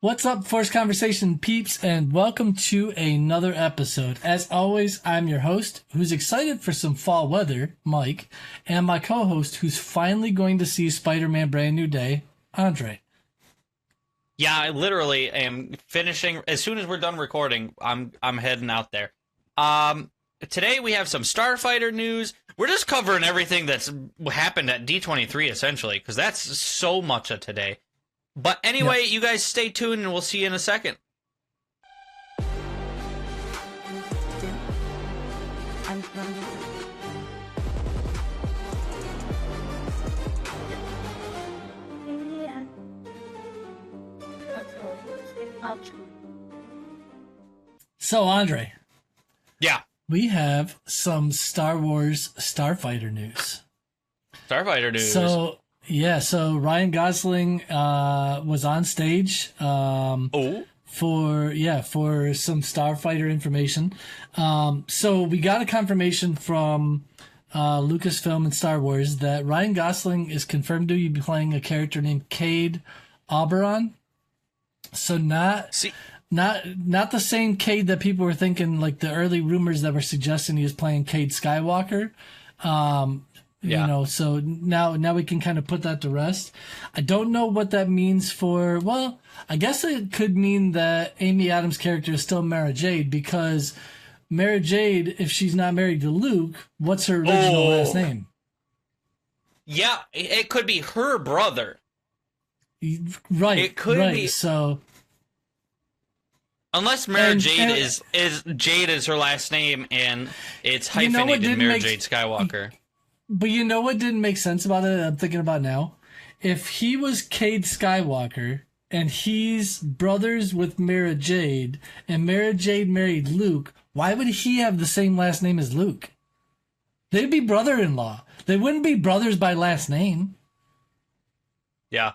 What's up, Force Conversation peeps, and welcome to another episode. As always, I'm your host, who's excited for some fall weather, Mike, and my co-host, who's finally going to see Spider-Man Brand New Day, Andre. Yeah, I literally am finishing as soon as we're done recording. I'm heading out there. Today we have some Starfighter news. We're just covering everything that's happened at D23 essentially, because that's so much of today. But anyway, You guys stay tuned and we'll see you in a second. So, Andre. Yeah. We have some Star Wars Starfighter news. Starfighter news. So Ryan Gosling was on stage for some Starfighter information. So we got a confirmation from Lucasfilm and Star Wars that Ryan Gosling is confirmed to be playing a character named Cade Oberon. So not the same Cade that people were thinking, like the early rumors that were suggesting he was playing Cade Skywalker. You know, so now we can kind of put that to rest. I don't know what that means for, well, I guess it could mean that Amy Adams' character is still Mara Jade, because Mara Jade, if she's not married to Luke, what's her original last name? Yeah, it could be her brother. Right. It could be. So unless Mara Jade is Jade is her last name and it's hyphenated Mara Jade Skywalker. But you know what didn't make sense about it? I'm thinking about now. If he was Cade Skywalker and he's brothers with Mara Jade and Mara Jade married Luke, why would he have the same last name as Luke? They'd be brother-in-law. They wouldn't be brothers by last name. Yeah.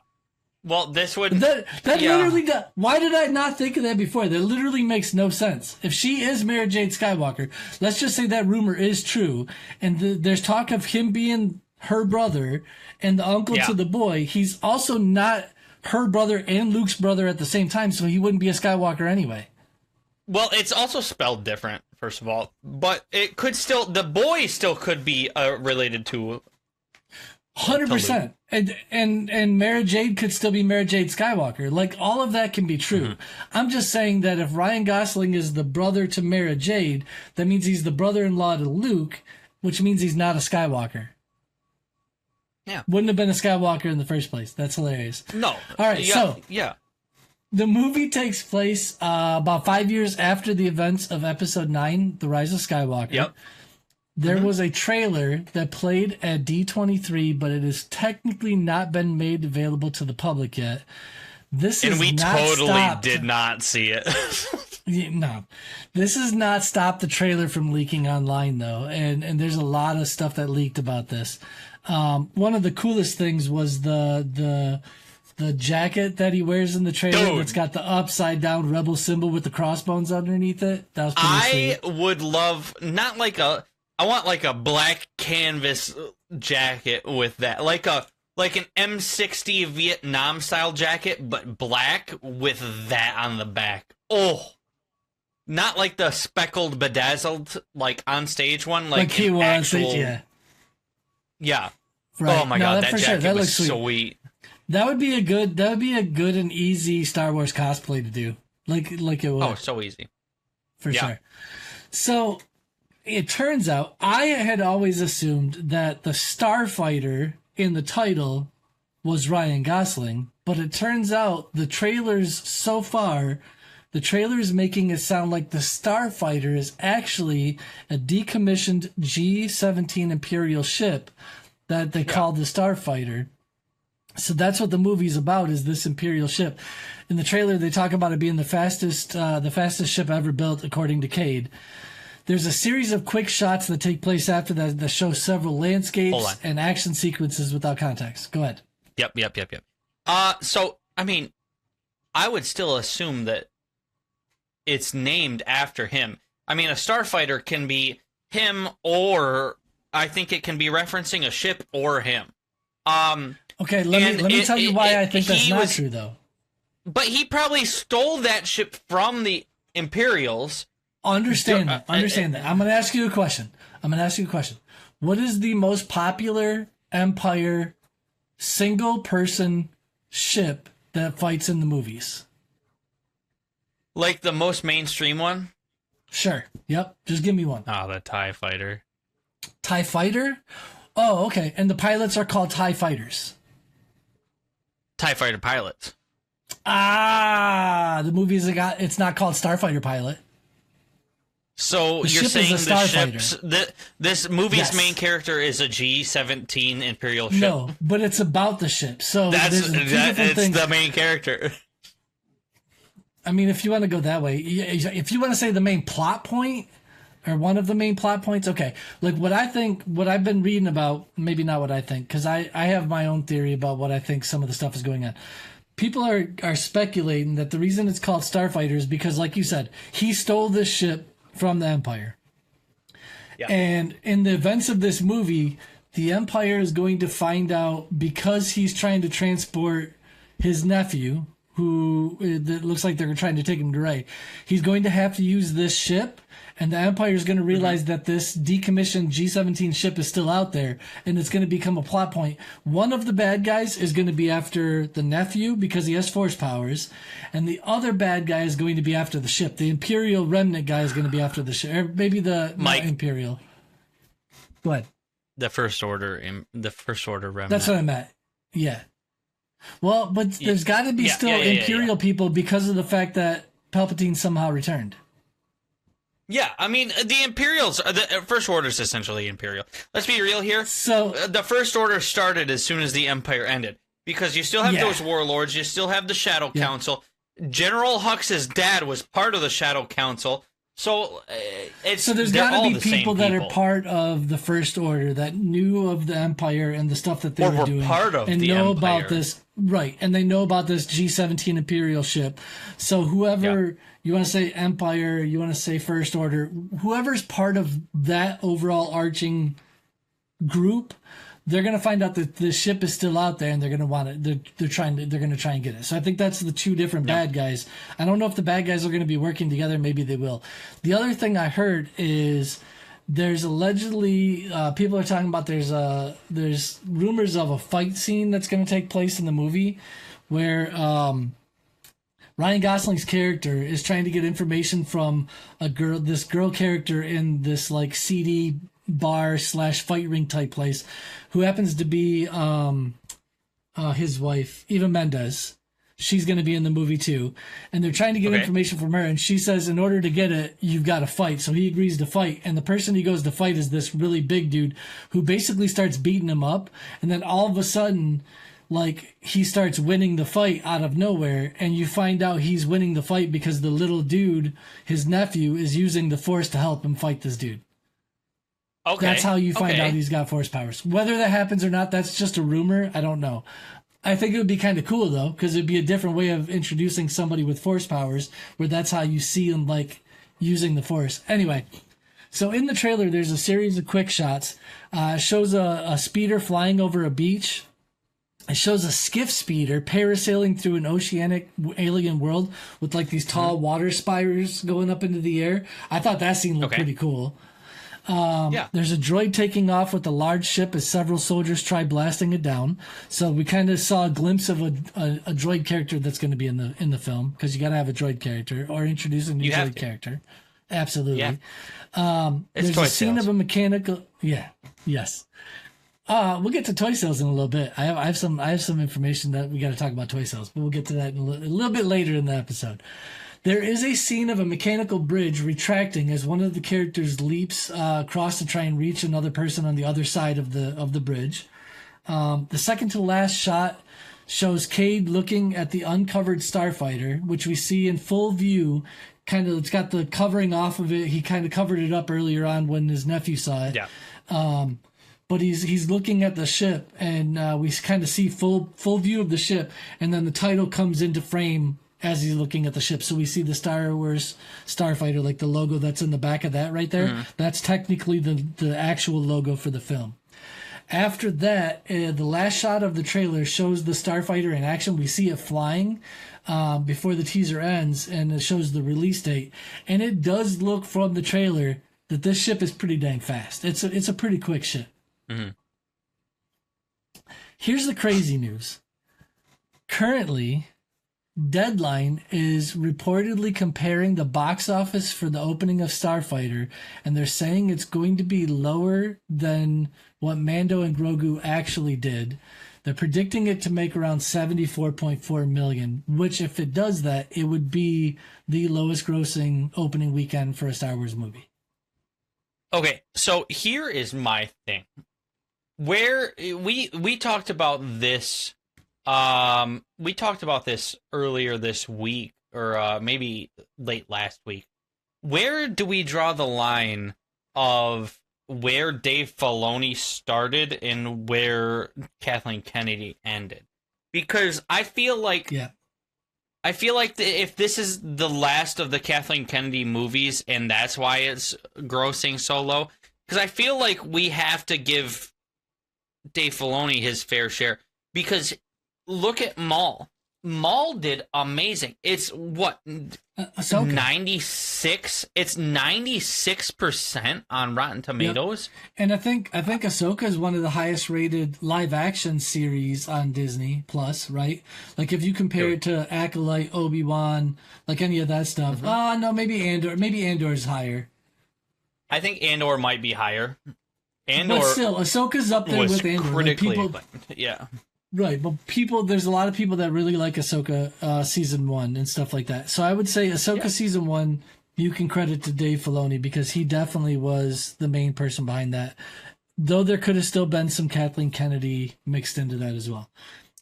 Well, this would... Literally... Why did I not think of that before? That literally makes no sense. If she is Mara Jade Skywalker, let's just say that rumor is true, and there's talk of him being her brother and the uncle to the boy. He's also not her brother and Luke's brother at the same time, so he wouldn't be a Skywalker anyway. Well, it's also spelled different, first of all. But it could still... The boy still could be related to... 100%. And Mara Jade could still be Mara Jade Skywalker. Like, all of that can be true. Mm-hmm. I'm just saying that if Ryan Gosling is the brother to Mara Jade, that means he's the brother-in-law to Luke, which means he's not a Skywalker. Yeah. Wouldn't have been a Skywalker in the first place. That's hilarious. No. All right, the movie takes place about 5 years after the events of Episode 9, The Rise of Skywalker. Yep. There was a trailer that played at D23, but it has technically not been made available to the public yet. And we totally did not see it. No. This has not stopped the trailer from leaking online, though, and there's a lot of stuff that leaked about this. One of the coolest things was the jacket that he wears in the trailer that's got the upside-down rebel symbol with the crossbones underneath it. That was pretty sweet. I would love, not like a... I want like a black canvas jacket with that, like an M60 Vietnam style jacket, but black with that on the back. Oh, not like the speckled, bedazzled, like on stage one, like he was on stage, yeah. Right. Oh my god, that jacket was sweet. That would be a good and easy Star Wars cosplay to do, like it would. Oh, so easy, for sure. So. It turns out, I had always assumed that the Starfighter in the title was Ryan Gosling, but it turns out the trailers so far, the trailer's making it sound like the Starfighter is actually a decommissioned G-17 Imperial ship that they call the Starfighter. So that's what the movie's about, is this Imperial ship. In the trailer, they talk about it being the fastest ship ever built, according to Cade. There's a series of quick shots that take place after that show several landscapes and action sequences without context. Go ahead. Yep. So, I mean, I would still assume that it's named after him. I mean, a starfighter can be him, or I think it can be referencing a ship or him. Okay, let me tell you why I think that's not true, though. But he probably stole that ship from the Imperials. Understand that. Understand that. I'm going to ask you a question. What is the most popular Empire single-person ship that fights in the movies? Like the most mainstream one? Sure. Yep. Just give me one. Oh, the TIE Fighter. TIE Fighter? Oh, okay. And the pilots are called TIE Fighters. TIE Fighter pilots. Ah, the movies it's not called Starfighter Pilot. So The you're ship saying is a the Starfighter. ships, this movie's Yes. main character is a G-17 Imperial ship? No, but it's about the ship. So It's things. the main character. I mean, if you want to go that way, if you want to say the main plot point or one of the main plot points, okay. Like what I've been reading about, maybe not what I think, because I have my own theory about what I think some of the stuff is going on. People are speculating that the reason it's called Starfighter is because, like you said, he stole this ship from the Empire. Yeah. And in the events of this movie, the Empire is going to find out, because he's trying to transport his nephew, who it looks like they're trying to take him to Rey. He's going to have to use this ship, and the Empire is going to realize that this decommissioned G-17 ship is still out there, and it's going to become a plot point. One of the bad guys is going to be after the nephew because he has force powers, and the other bad guy is going to be after the ship. The Imperial remnant guy is going to be after the ship. Or maybe not Imperial. Go ahead. The First Order remnant. That's what I meant. Yeah. Well, but there's got to be Imperial people because of the fact that Palpatine somehow returned. Yeah, I mean, the Imperials, the First Order is essentially Imperial. Let's be real here. So the First Order started as soon as the Empire ended, because you still have those warlords, you still have the Shadow Council. General Hux's dad was part of the Shadow Council, so there's got to be people that are part of the First Order that knew of the Empire and the stuff that they were doing, part of and the know Empire. about this, right? And they know about this G-17 Imperial ship. So whoever you want to say Empire, you want to say First Order, whoever's part of that overall arching group, they're going to find out that the ship is still out there, and they're going to want it. They're going to try and get it. So I think that's the two different bad guys. I don't know if the bad guys are going to be working together. Maybe they will. The other thing I heard is there's allegedly people are talking about there's rumors of a fight scene that's going to take place in the movie where Ryan Gosling's character is trying to get information from this girl character in this like CD bar / fight ring type place, who happens to be his wife, Eva Mendes. She's going to be in the movie too, and they're trying to get information from her. And she says, in order to get it, you've got to fight. So he agrees to fight, and the person he goes to fight is this really big dude who basically starts beating him up, and then all of a sudden, like, he starts winning the fight out of nowhere, and you find out he's winning the fight because the little dude, his nephew, is using the Force to help him fight this dude. Okay. That's how you find out he's got Force powers. Whether that happens or not, that's just a rumor. I don't know. I think it would be kind of cool, though, because it'd be a different way of introducing somebody with Force powers, where that's how you see him, like, using the Force. Anyway, so in the trailer, there's a series of quick shots. Shows a speeder flying over a beach. It shows a skiff speeder parasailing through an oceanic alien world with like these tall water spires going up into the air. I thought that scene looked pretty cool. There's a droid taking off with a large ship as several soldiers try blasting it down. So we kind of saw a glimpse of a droid character that's going to be in the film, because you got to have a droid character or introduce a new droid character. Absolutely. Yeah. There's a scene of a mechanical. Yeah. Yes. We'll get to toy sales in a little bit. I have some information that we got to talk about toy sales, but we'll get to that in a little bit later in the episode. There is a scene of a mechanical bridge retracting as one of the characters leaps across to try and reach another person on the other side of the bridge. The second to last shot shows Cade looking at the uncovered Starfighter, which we see in full view. Kind of, it's got the covering off of it. He kind of covered it up earlier on when his nephew saw it. Yeah. But he's looking at the ship, and we kind of see full view of the ship, and then the title comes into frame as he's looking at the ship. So we see the Star Wars Starfighter, like the logo that's in the back of that right there. Mm-hmm. That's technically the actual logo for the film. After that, the last shot of the trailer shows the Starfighter in action. We see it flying. before the teaser ends, and it shows the release date. And it does look from the trailer that this ship is pretty dang fast. It's a pretty quick ship. Mm-hmm. Here's the crazy news. Currently, Deadline is reportedly comparing the box office for the opening of Starfighter, and they're saying it's going to be lower than what Mando and Grogu actually did. They're predicting it to make around 74.4 million, which if it does that, it would be the lowest grossing opening weekend for a Star Wars movie. Okay, so here is my thing. Where we talked about this we talked about this earlier this week, or maybe late last week. Where do we draw the line of where Dave Filoni started and where Kathleen Kennedy ended? Because I feel like if this is the last of the Kathleen Kennedy movies and that's why it's grossing so low, because I feel like we have to give Dave Filoni his fair share, because look at Maul. Maul did amazing. It's what, 96? It's 96% on Rotten Tomatoes. Yep. And I think Ahsoka is one of the highest rated live action series on Disney Plus, right? Like if you compare it to Acolyte, Obi-Wan, like any of that stuff. Oh no, maybe Andor. Maybe Andor's higher. I think Andor might be higher. Andor, but still, Ahsoka's up there with Andor. Critically, like yeah. Right, but there's a lot of people that really like Ahsoka season 1 and stuff like that. So I would say Ahsoka season 1, you can credit to Dave Filoni, because he definitely was the main person behind that. Though there could have still been some Kathleen Kennedy mixed into that as well.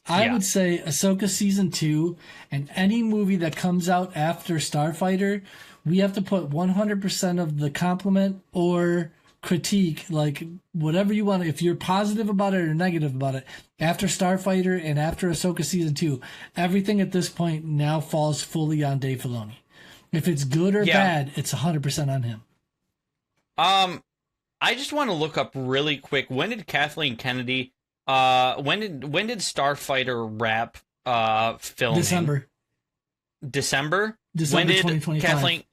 I would say Ahsoka season 2 and any movie that comes out after Starfighter, we have to put 100% of the compliment or critique, like whatever you want. If you're positive about it or negative about it, after Starfighter and after Ahsoka season 2, everything at this point now falls fully on Dave Filoni. If it's good or bad, it's 100% on him. I just want to look up really quick, when did Kathleen Kennedy when did Starfighter wrap filming? December when did 2025.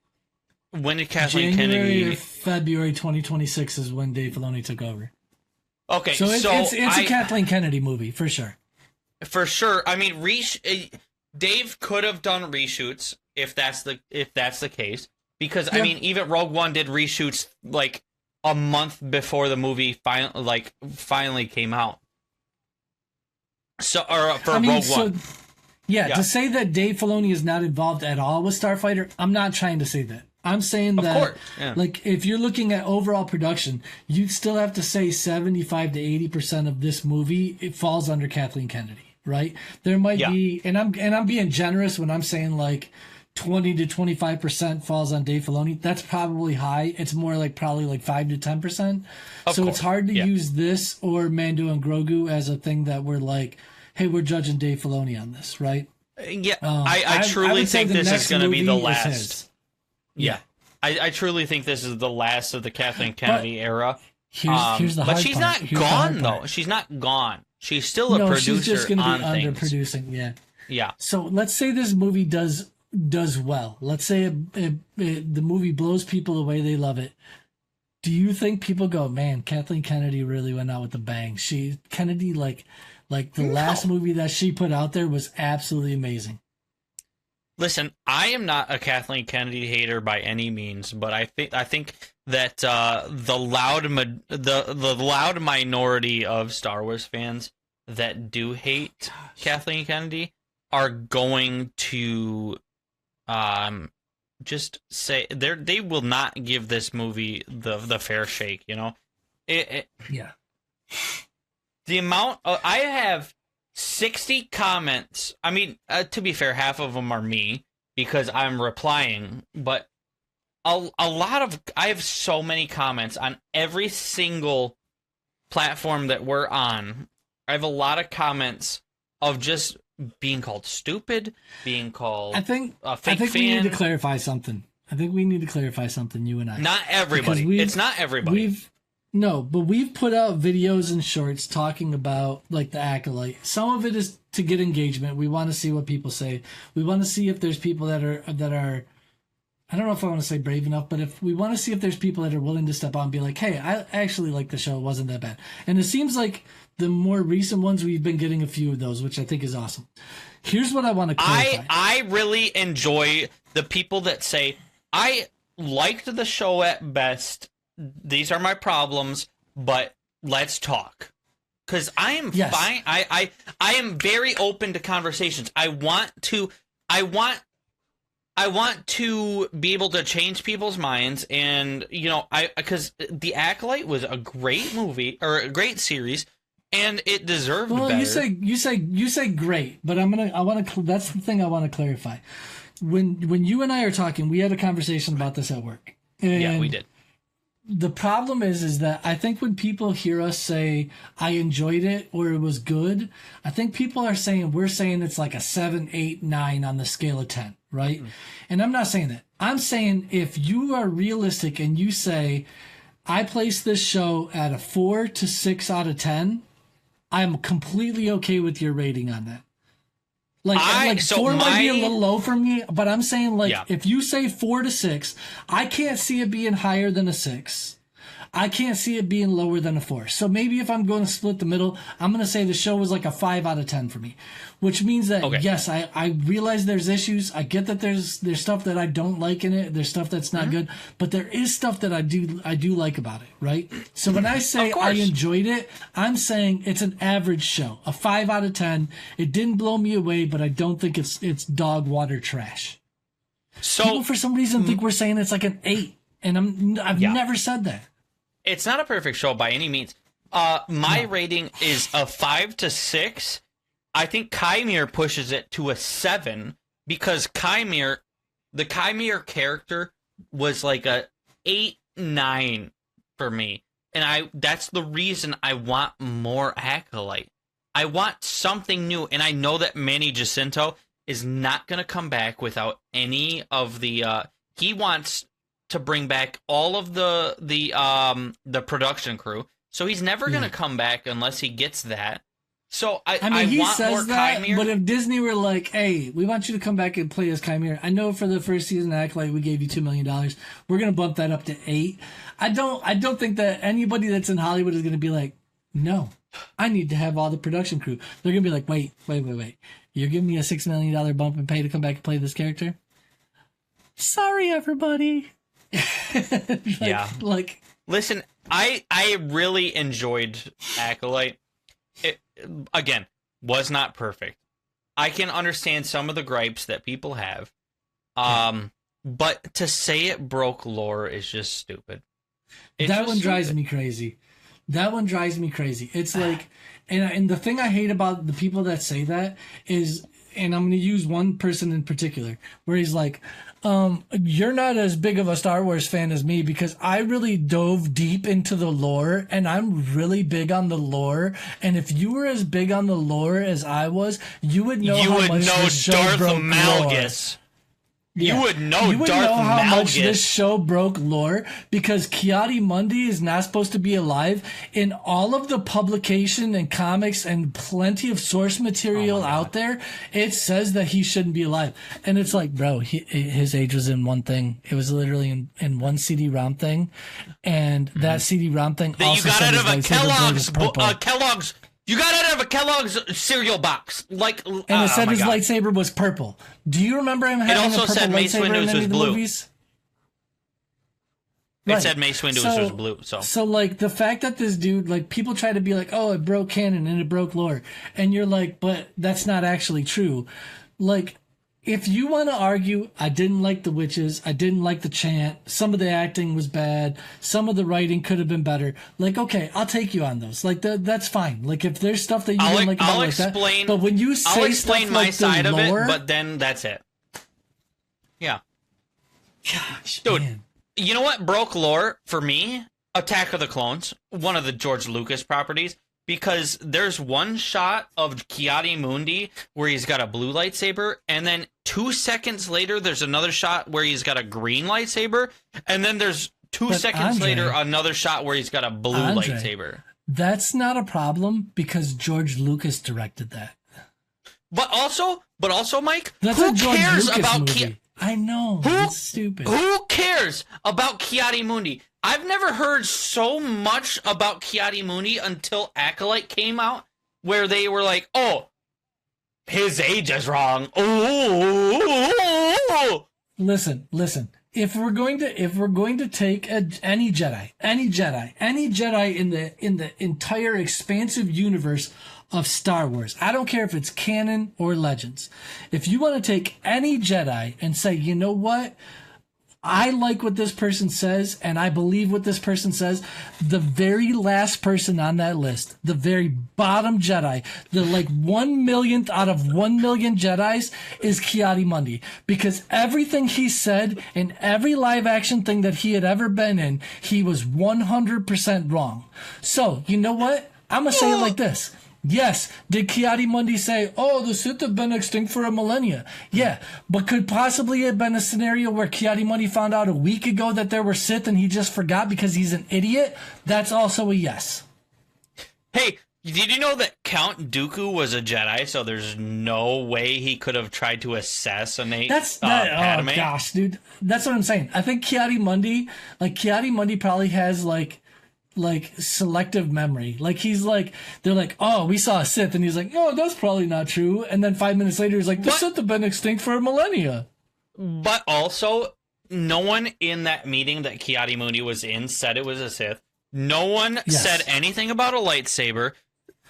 When did Kathleen January Kennedy? Or February 2026 is when Dave Filoni took over. Okay, so it's a Kathleen Kennedy movie for sure. For sure. I mean, Dave could have done reshoots if that's the case, because I mean, even Rogue One did reshoots like a month before the movie finally came out. So, or for Rogue One. To say that Dave Filoni is not involved at all with Starfighter, I'm not trying to say that. I'm saying that, like, if you're looking at overall production, you'd still have to say 75 to 80% of this movie, it falls under Kathleen Kennedy, right? There might be, and I'm being generous when I'm saying like 20 to 25% falls on Dave Filoni. That's probably high. It's more like probably like 5 to 10%. So it's hard to use this or Mando and Grogu as a thing that we're like, hey, we're judging Dave Filoni on this, right? Yeah, I truly think this is going to be the last. Yeah. I truly think this is the last of the Kathleen Kennedy era. Here's the hard part. But she's not gone, though. She's not gone. She's still a producer. She's just going to be things. underproducing. Yeah. Yeah. So let's say this movie does well. Let's say the movie blows people away. They love it. Do you think people go, man, Kathleen Kennedy really went out with a bang? Kennedy, like the last movie that she put out there was absolutely amazing. Listen, I am not a Kathleen Kennedy hater by any means, but I think that the loud minority of Star Wars fans that do hate Kathleen Kennedy are going to just say they will not give this movie the fair shake. You know, yeah. The amount I have 60 comments. I mean, to be fair, half of them are me because I'm replying, but a lot of I have so many comments on every single platform that we're on. I have a lot of comments of just being called stupid, being called a fake fan. We need to clarify something. You and I. Not everybody. It's not everybody. No, but we've put out videos and shorts talking about like the Acolyte. Some of it is to get engagement. We want to see what people say. We want to see if there's people that are I don't know if I want to say brave enough, but if we want to see if there's people that are willing to step out and be like, hey, I actually like the show. It wasn't that bad. And it seems like the more recent ones, we've been getting a few of those, which I think is awesome. Here's what I want to clarify. I really enjoy the people that say, I liked the show at best. These are my problems, but let's talk. Because I am fine. I am very open to conversations. I want to be able to change people's minds, and because The Acolyte was a great movie or a great series, and it deserved better. You say great, but that's the thing I want to clarify. When you and I are talking, we had a conversation about this at work. Yeah, we did. The problem is that I think when people hear us say I enjoyed it or it was good, I think people are saying we're saying it's like a 7, 8, 9 on the scale of 10, right? And I'm not saying that. I'm saying if you are realistic and you say I place this show at a 4 to 6 out of 10, I'm completely okay with your rating on that. Like 4 might be a little low for me, but I'm saying if you say 4 to 6, I can't see it being higher than a 6. I can't see it being lower than a 4. So maybe if I'm going to split the middle, I'm going to say the show was like a 5 out of 10 for me, which means that, yes, I realize there's issues. I get that there's stuff that I don't like in it. There's stuff that's not good, but there is stuff that I do like about it, right? So when I say I enjoyed it, I'm saying it's an average show, a 5 out of 10. It didn't blow me away, but I don't think it's dog water trash. So people, for some reason, think we're saying it's like an 8, and I've never said that. It's not a perfect show by any means. My rating is a 5 to 6. I think Chimere pushes it to a 7 because the Chimere character was like a 8, 9 for me. And that's the reason I want more Acolyte. I want something new, and I know that Manny Jacinto is not going to come back without any of the he wants to bring back all of the production crew. So he's never going to come back unless he gets that. So I mean, he want says more that, Chimere. But if Disney were like, hey, we want you to come back and play as Chimere. I know for the first season of Acolyte, we gave you $2 million. We're going to bump that up to 8. I don't think that anybody that's in Hollywood is going to be like, no, I need to have all the production crew. They're going to be like, wait. You're giving me a $6 million bump and pay to come back and play this character? Sorry, everybody. Listen, I really enjoyed Acolyte. It, again, was not perfect. I can understand some of the gripes that people have. But to say it broke lore is just stupid. That one drives me crazy. It's like, and the thing I hate about the people that say that is, and I'm going to use one person in particular, where he's like, you're not as big of a Star Wars fan as me because I really dove deep into the lore and I'm really big on the lore. And if you were as big on the lore as I was, you would know how much this show broke lore. You would know how much this show broke lore because Ki-Adi-Mundi is not supposed to be alive. In all of the publication and comics and plenty of source material out there, it says that he shouldn't be alive. And it's like, bro, his age was in one thing. It was literally in one CD-ROM thing. And that CD-ROM thing also said his lightsaber was purple. Kellogg's. You got it out of a Kellogg's cereal box. And it said his lightsaber was purple. Do you remember him having a purple lightsaber in any of the movies? It said Mace Windu was blue. So, like, the fact that this dude, like, people try to be like, oh, it broke canon and it broke lore. And you're like, but that's not actually true. Like, if you want to argue, I didn't like the witches, I didn't like the chant, some of the acting was bad, some of the writing could have been better. Like, okay, I'll take you on those. Like, that's fine. Like, if there's stuff that you don't like about that. But when you say I'll explain stuff my like side the lore, of it, but then that's it. Yeah. Gosh, dude, man. You know what broke lore for me? Attack of the Clones, one of the George Lucas properties. Because there's one shot of Ki-Adi-Mundi where he's got a blue lightsaber, and then 2 seconds later, there's another shot where he's got a green lightsaber, and then there's 2 seconds later, another shot where he's got a blue lightsaber. That's not a problem because George Lucas directed that. But also, Mike, that's who a George cares Lucas about movie. I know. It's stupid. Who cares about Ki-Adi-Mundi? I've never heard so much about Ki-Adi-Mundi until Acolyte came out, where they were like, "Oh, his age is wrong." Oh. Listen. If we're going to take any Jedi in the entire expansive universe of Star Wars, I don't care if it's canon or Legends. If you want to take any Jedi and say, you know what, I like what this person says and I believe what this person says, the very last person on that list, the very bottom Jedi, the 1/1,000,000th out of 1,000,000 Jedis is Ki-Adi-Mundi, because everything he said in every live action thing that he had ever been in, he was 100% wrong. So, you know what? I'm going to say it like this. Yes, did Ki-Adi-Mundi say, "Oh, the Sith have been extinct for a millennia"? Yeah, but could possibly have been a scenario where Ki-Adi-Mundi found out a week ago that there were Sith and he just forgot because he's an idiot? That's also a yes. Hey, did you know that Count Dooku was a Jedi, so there's no way he could have tried to assassinate Padme? Oh gosh, dude. That's what I'm saying. I think Ki-Adi-Mundi probably has selective memory. They're like, "Oh, we saw a Sith," and he's like, "Oh, that's probably not true." And then 5 minutes later, he's like, "The Sith have been extinct for a millennia." But also, no one in that meeting that Ki-Adi-Mundi was in said it was a Sith. No one said anything about a lightsaber.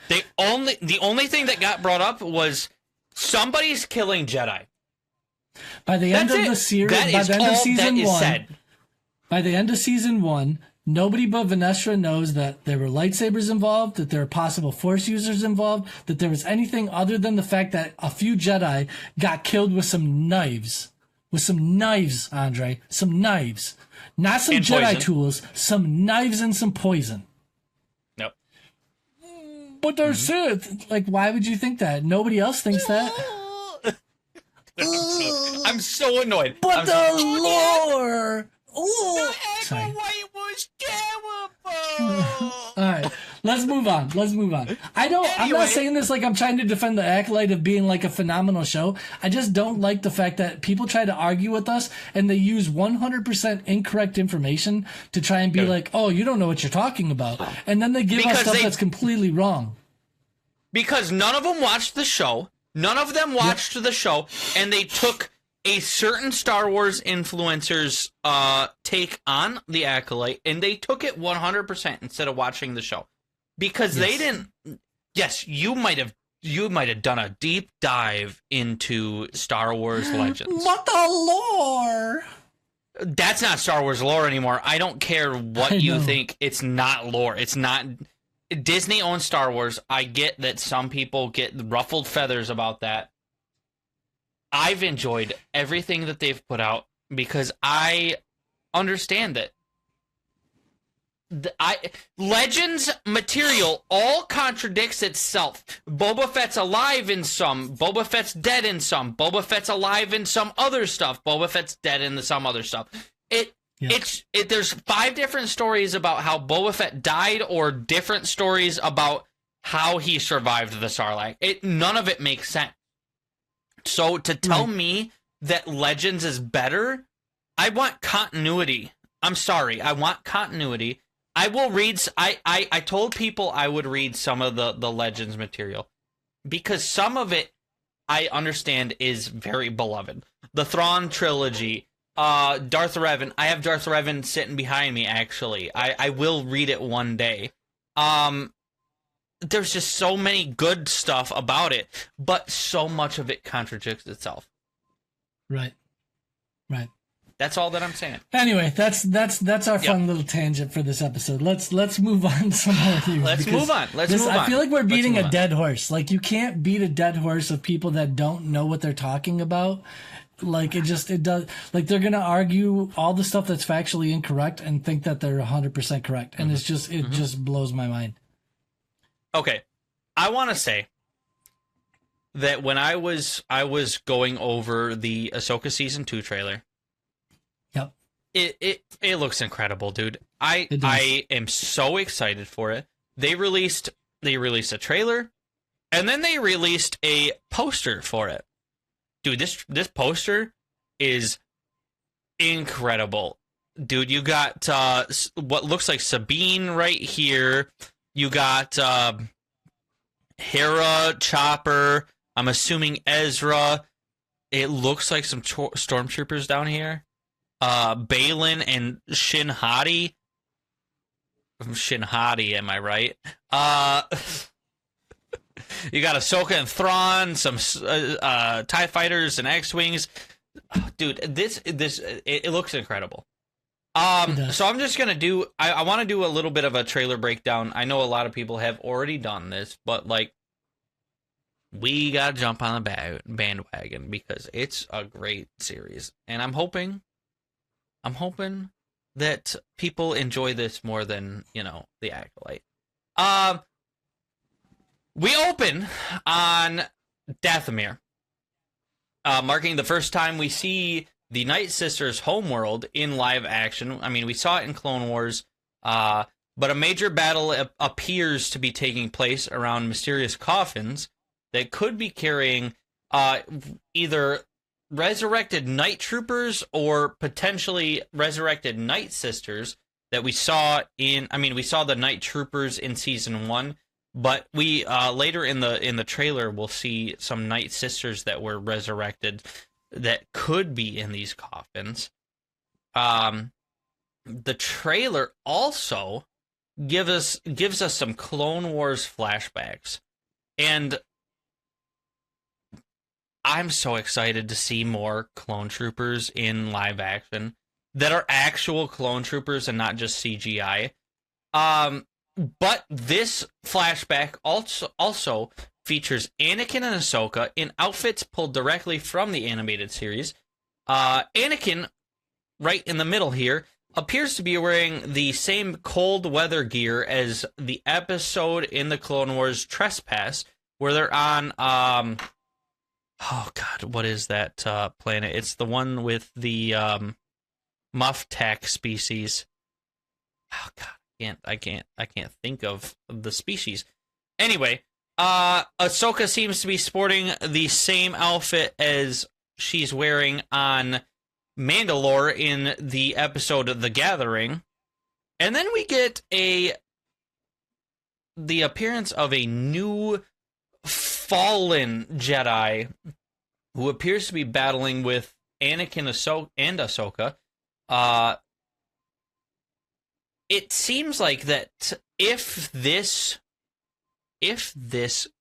The only thing that got brought up was somebody's killing Jedi. By the end of the series, by the end of season 1, nobody but Vanessa knows that there were lightsabers involved, that there were possible Force users involved, that there was anything other than the fact that a few Jedi got killed with some knives. With some knives, Andre. Some knives. Not some Jedi tools, some knives and some poison. Nope. But they're Sith. Why would you think that? Nobody else thinks that. I'm so annoyed. But the lore! Ooh. Sorry. All right, let's move on. I'm not saying this like I'm trying to defend the Acolyte of being like a phenomenal show. I just don't like the fact that people try to argue with us and they use 100% incorrect information to try and be like, "Oh, you don't know what you're talking about," and then they give us stuff that's completely wrong. Because none of them watched the show. None of them watched the show, and they took a certain Star Wars influencer's take on the Acolyte, and they took it 100% instead of watching the show, because they didn't. Yes, you might have done a deep dive into Star Wars Legends. What the lore? That's not Star Wars lore anymore. I don't care what you think. It's not lore. It's not. Disney owns Star Wars. I get that some people get ruffled feathers about that. I've enjoyed everything that they've put out because I understand that Legends material all contradicts itself. Boba Fett's alive in some, Boba Fett's dead in some, Boba Fett's alive in some other stuff, Boba Fett's dead in some other stuff. There's 5 different stories about how Boba Fett died, or different stories about how he survived the Sarlacc. None of it makes sense. So to tell me that Legends is better, I want continuity. I'm sorry, I want continuity. I will read. I told people I would read some of the Legends material because some of it I understand is very beloved. The Thrawn trilogy, Darth Revan. I have Darth Revan sitting behind me. Actually, I will read it one day. There's just so many good stuff about it, but so much of it contradicts itself. Right. That's all that I'm saying. Anyway, that's our fun little tangent for this episode. Let's move on to some more news. Let's move on. I feel like we're beating a dead horse. Like, you can't beat a dead horse of people that don't know what they're talking about. Like, it does. Like, they're gonna argue all the stuff that's factually incorrect and think that they're 100% correct, and it just blows my mind. Okay, I want to say that when I was going over the Ahsoka Season 2 trailer, It looks incredible, dude. It does. I am so excited for it. They released a trailer, and then they released a poster for it. Dude, this poster is incredible. Dude, you got what looks like Sabine right here. You got Hera, Chopper, I'm assuming Ezra. It looks like some stormtroopers down here. Baylan and Shin Hati. Shin Hati, am I right? You got Ahsoka and Thrawn, some TIE fighters and X-Wings. Dude, it looks incredible. So I'm just gonna do. I want to do a little bit of a trailer breakdown. I know a lot of people have already done this, but like, we gotta jump on the bandwagon because it's a great series, and I'm hoping that people enjoy this more than the Acolyte. We open on Dathomir, marking the first time we see the Nightsisters' homeworld in live action. I mean, we saw it in Clone Wars, but a major battle appears to be taking place around mysterious coffins that could be carrying either resurrected Night Troopers or potentially resurrected Nightsisters that we saw in. I mean, we saw the Night Troopers in Season 1, but we later in the trailer we'll see some Nightsisters that were resurrected that could be in these coffins. The trailer also gives us some Clone Wars flashbacks, and I'm so excited to see more clone troopers in live action that are actual clone troopers and not just CGI. But this flashback also features Anakin and Ahsoka in outfits pulled directly from the animated series. Anakin, right in the middle here, appears to be wearing the same cold weather gear as the episode in the Clone Wars Trespass, where they're on, oh god, what is that planet? It's the one with the Muftak species. Oh god, I can't think of the species. Anyway, Ahsoka seems to be sporting the same outfit as she's wearing on Mandalore in the episode The Gathering. And then we get the appearance of a new fallen Jedi who appears to be battling with Anakin and Ahsoka. It seems like that if this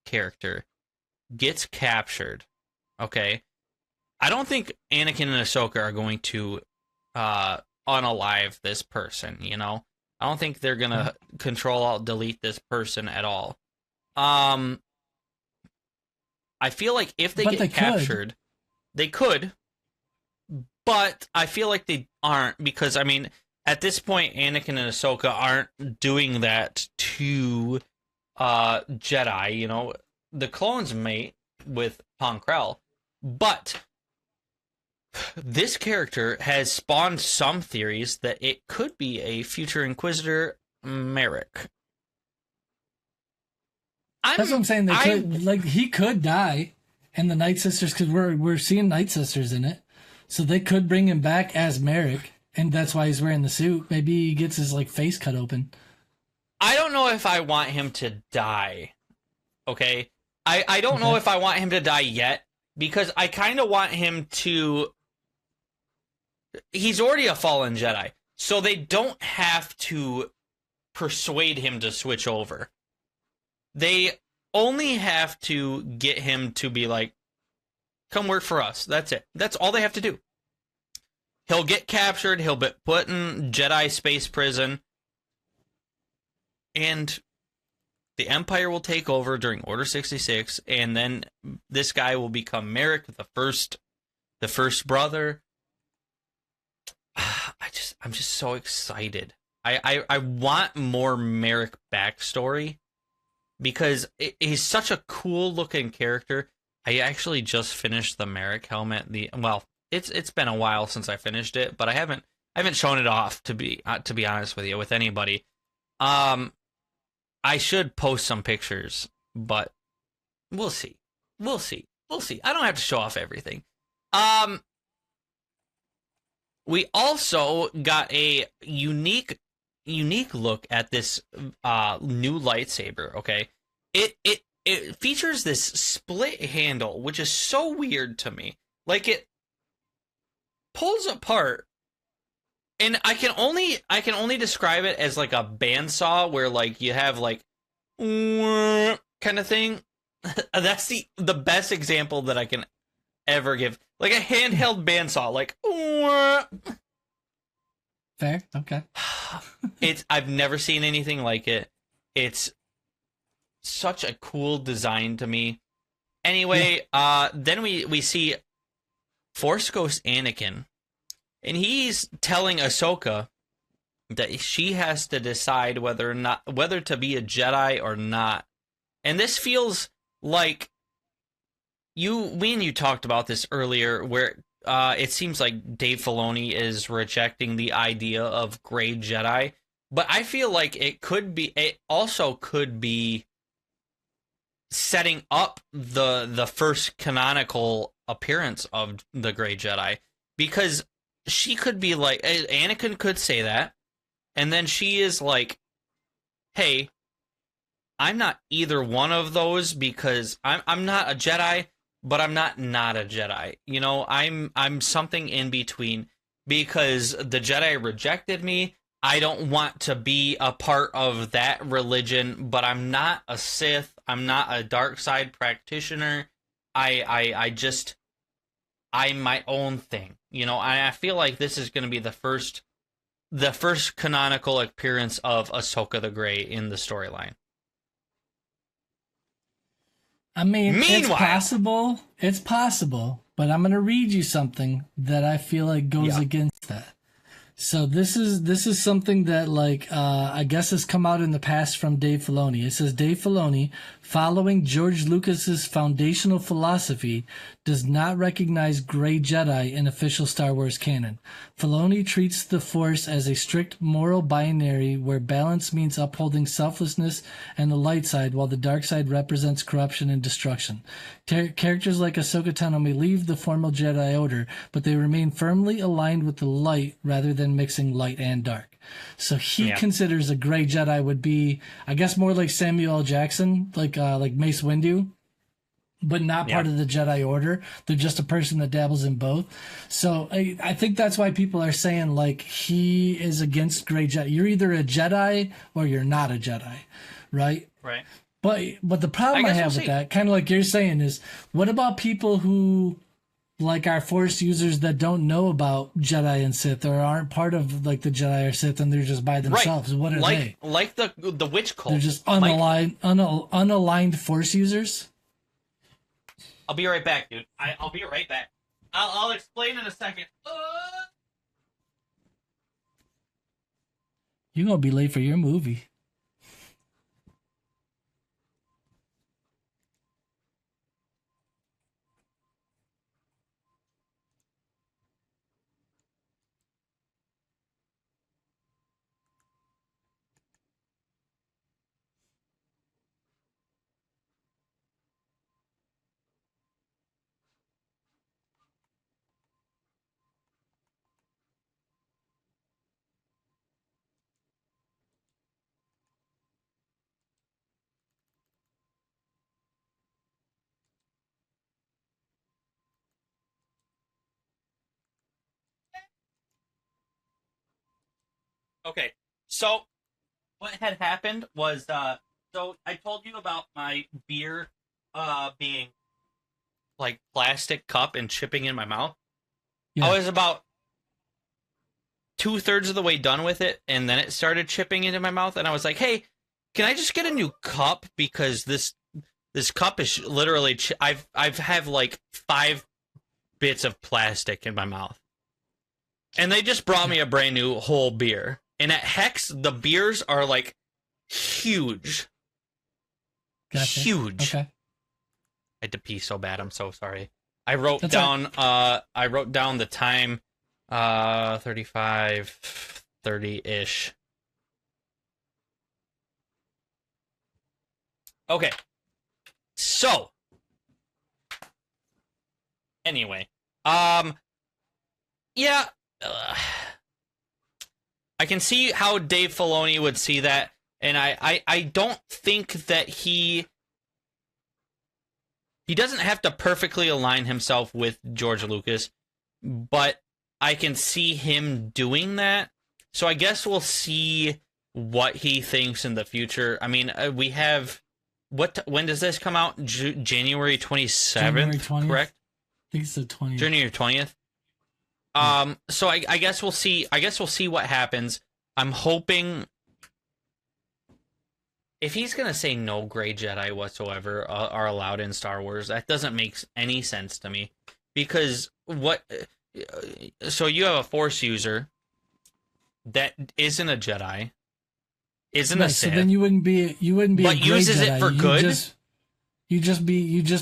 character gets captured, okay, I don't think Anakin and Ahsoka are going to unalive this person, I don't think they're going to Control-Alt-Delete this person at all. I feel like if they get captured, they could, but I feel like they aren't because, I mean, at this point, Anakin and Ahsoka aren't doing that to Jedi, the clones mate with Ponkrell, but this character has spawned some theories that it could be a future Inquisitor Merrick. That's what I'm saying. He could die, and the Nightsisters, because we're seeing Nightsisters in it, so they could bring him back as Merrick, and that's why he's wearing the suit. Maybe he gets his face cut open. I don't know if I want him to die. Okay, I don't know if I want him to die yet because I kind of want him to. He's already a fallen Jedi, so they don't have to persuade him to switch over. They only have to get him to be like, come work for us. That's it. That's all they have to do. He'll get captured. He'll be put in Jedi space prison. And the Empire will take over during Order 66. And then this guy will become Merrick, the first brother. I'm just so excited. I want more Merrick backstory. Because he's such a cool looking character. I actually just finished the Merrick helmet. It's been a while since I finished it, but I haven't I haven't shown it off to be honest with you with anybody. I should post some pictures, but we'll see. We'll see. We'll see. I don't have to show off everything. We also got a unique look at this new lightsaber. Okay, it features this split handle, which is so weird to me. Like, it pulls apart, and I can only describe it as like a bandsaw, where like you have like kind of thing. That's the best example that I can ever give. Like a handheld bandsaw, like. Fair, okay. I've never seen anything like it. It's such a cool design to me. Anyway, then we see Force Ghost Anakin, and he's telling Ahsoka that she has to decide whether to be a Jedi or not. And this feels like me and you talked about this earlier, where it seems like Dave Filoni is rejecting the idea of gray Jedi, but I feel like it also could be setting up the first canonical appearance of the gray Jedi, because she could be like, Anakin could say that, and then she is like, hey, I'm not either one of those, because I'm not a Jedi, but I'm not a Jedi. You know, I'm something in between, because the Jedi rejected me. I don't want to be a part of that religion, but I'm not a Sith. I'm not a dark side practitioner. I'm my own thing. You know, I feel like this is going to be the first canonical appearance of Ahsoka the Grey in the storyline. I mean, it's possible, but I'm going to read you something that I feel like goes against that. So this is something that, like, I guess has come out in the past from Dave Filoni. It says, Dave Filoni, following George Lucas's foundational philosophy, does not recognize gray Jedi in official Star Wars canon. Filoni treats the Force as a strict moral binary where balance means upholding selflessness and the light side, while the dark side represents corruption and destruction. Characters like Ahsoka Tano may leave the formal Jedi Order, but they remain firmly aligned with the light rather than mixing light and dark. So he considers a gray Jedi would be, I guess, more like Samuel L. Jackson, like Mace Windu, but not part of the Jedi Order. They're just a person that dabbles in both. So I think that's why people are saying, like, he is against gray Jedi. You're either a Jedi or you're not a Jedi, right? Right. But the problem I have with that, kind of like you're saying, is what about people who, like, are Force users that don't know about Jedi and Sith, or aren't part of, like, the Jedi or Sith, and they're just by themselves? What are they? Like the witch cult. They're just unaligned Force users? I'll be right back, dude. I'll be right back. I'll explain in a second. You're going to be late for your movie. Okay, so what had happened was, so I told you about my beer being like plastic cup and chipping in my mouth. Yeah. I was about 2/3 of the way done with it, and then it started chipping into my mouth, and I was like, hey, can I just get a new cup? Because this cup is literally, I've have like 5 bits of plastic in my mouth. And they just brought me a brand new whole beer. And at Hex, the beers are like huge. Gotcha. Huge. Okay. I had to pee so bad. I'm so sorry. I wrote down the time 35, 30-ish. Okay. So, anyway, yeah, I can see how Dave Filoni would see that, and I don't think that he doesn't have to perfectly align himself with George Lucas, but I can see him doing that. So I guess we'll see what he thinks in the future. I mean, we have when does this come out? January 27th, correct? I think it's the 20th. January 20th. So I guess we'll see. I guess we'll see what happens. I'm hoping if he's gonna say no gray Jedi whatsoever are allowed in Star Wars, that doesn't make any sense to me. Because what? So you have a Force user that isn't a Jedi, isn't a Sith. So then you wouldn't be but a gray uses Jedi. it for good. You just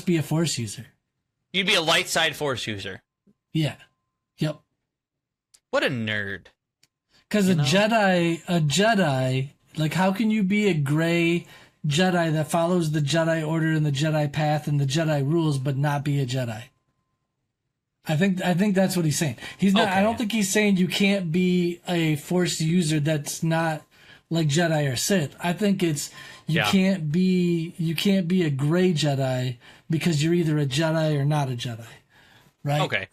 be a Force user. You'd be a light side Force user. Yeah. Yep. What a nerd. Because a Jedi, like, how can you be a gray Jedi that follows the Jedi Order and the Jedi path and the Jedi rules, but not be a Jedi? I think that's what he's saying. He's not. Okay. I don't think he's saying you can't be a Force user that's not like Jedi or Sith. I think it's you can't be a gray Jedi because you're either a Jedi or not a Jedi, right? Okay.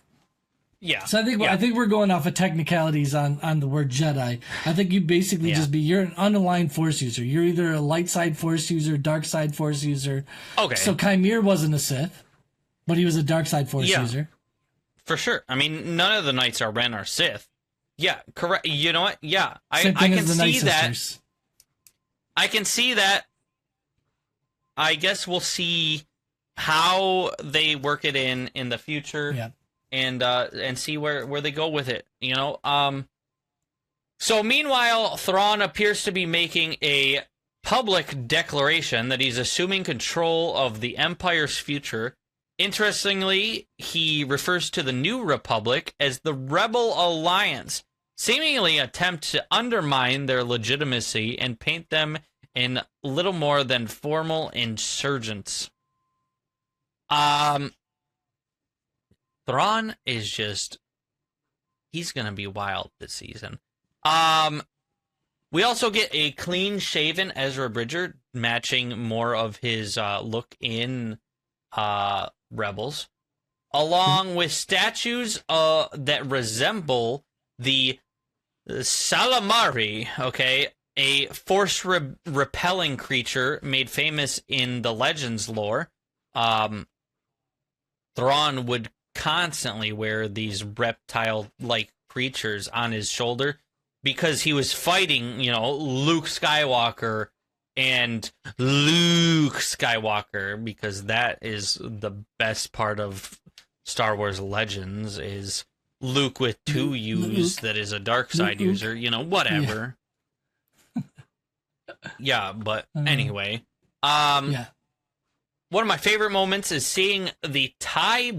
Yeah. So I think we're going off of technicalities on the word Jedi. I think you basically you're an unaligned Force user. You're either a light side Force user, dark side Force user. Okay. So Chimere wasn't a Sith, but he was a dark side Force user. For sure. I mean, none of the Knights are Ren or Sith. Yeah, correct. You know what? Yeah, I can see that. I can see that. I guess we'll see how they work it in the future, and see where they go with it. You know. So meanwhile, Thrawn appears to be making a public declaration that he's assuming control of the Empire's future. Interestingly, he refers to the New Republic as the Rebel Alliance, seemingly attempt to undermine their legitimacy and paint them in little more than formal insurgents. Thrawn is just... he's gonna be wild this season. We also get a clean-shaven Ezra Bridger, matching more of his look in... Rebels, along with statues that resemble the Salamari, okay, a force-repelling creature made famous in the Legends lore. Thrawn would constantly wear these reptile-like creatures on his shoulder because he was fighting, Luke Skywalker and Luke Skywalker, because that is the best part of Star Wars Legends, is Luke with two U's that is a dark side user, whatever. Yeah, but anyway. One of my favorite moments is seeing the TIE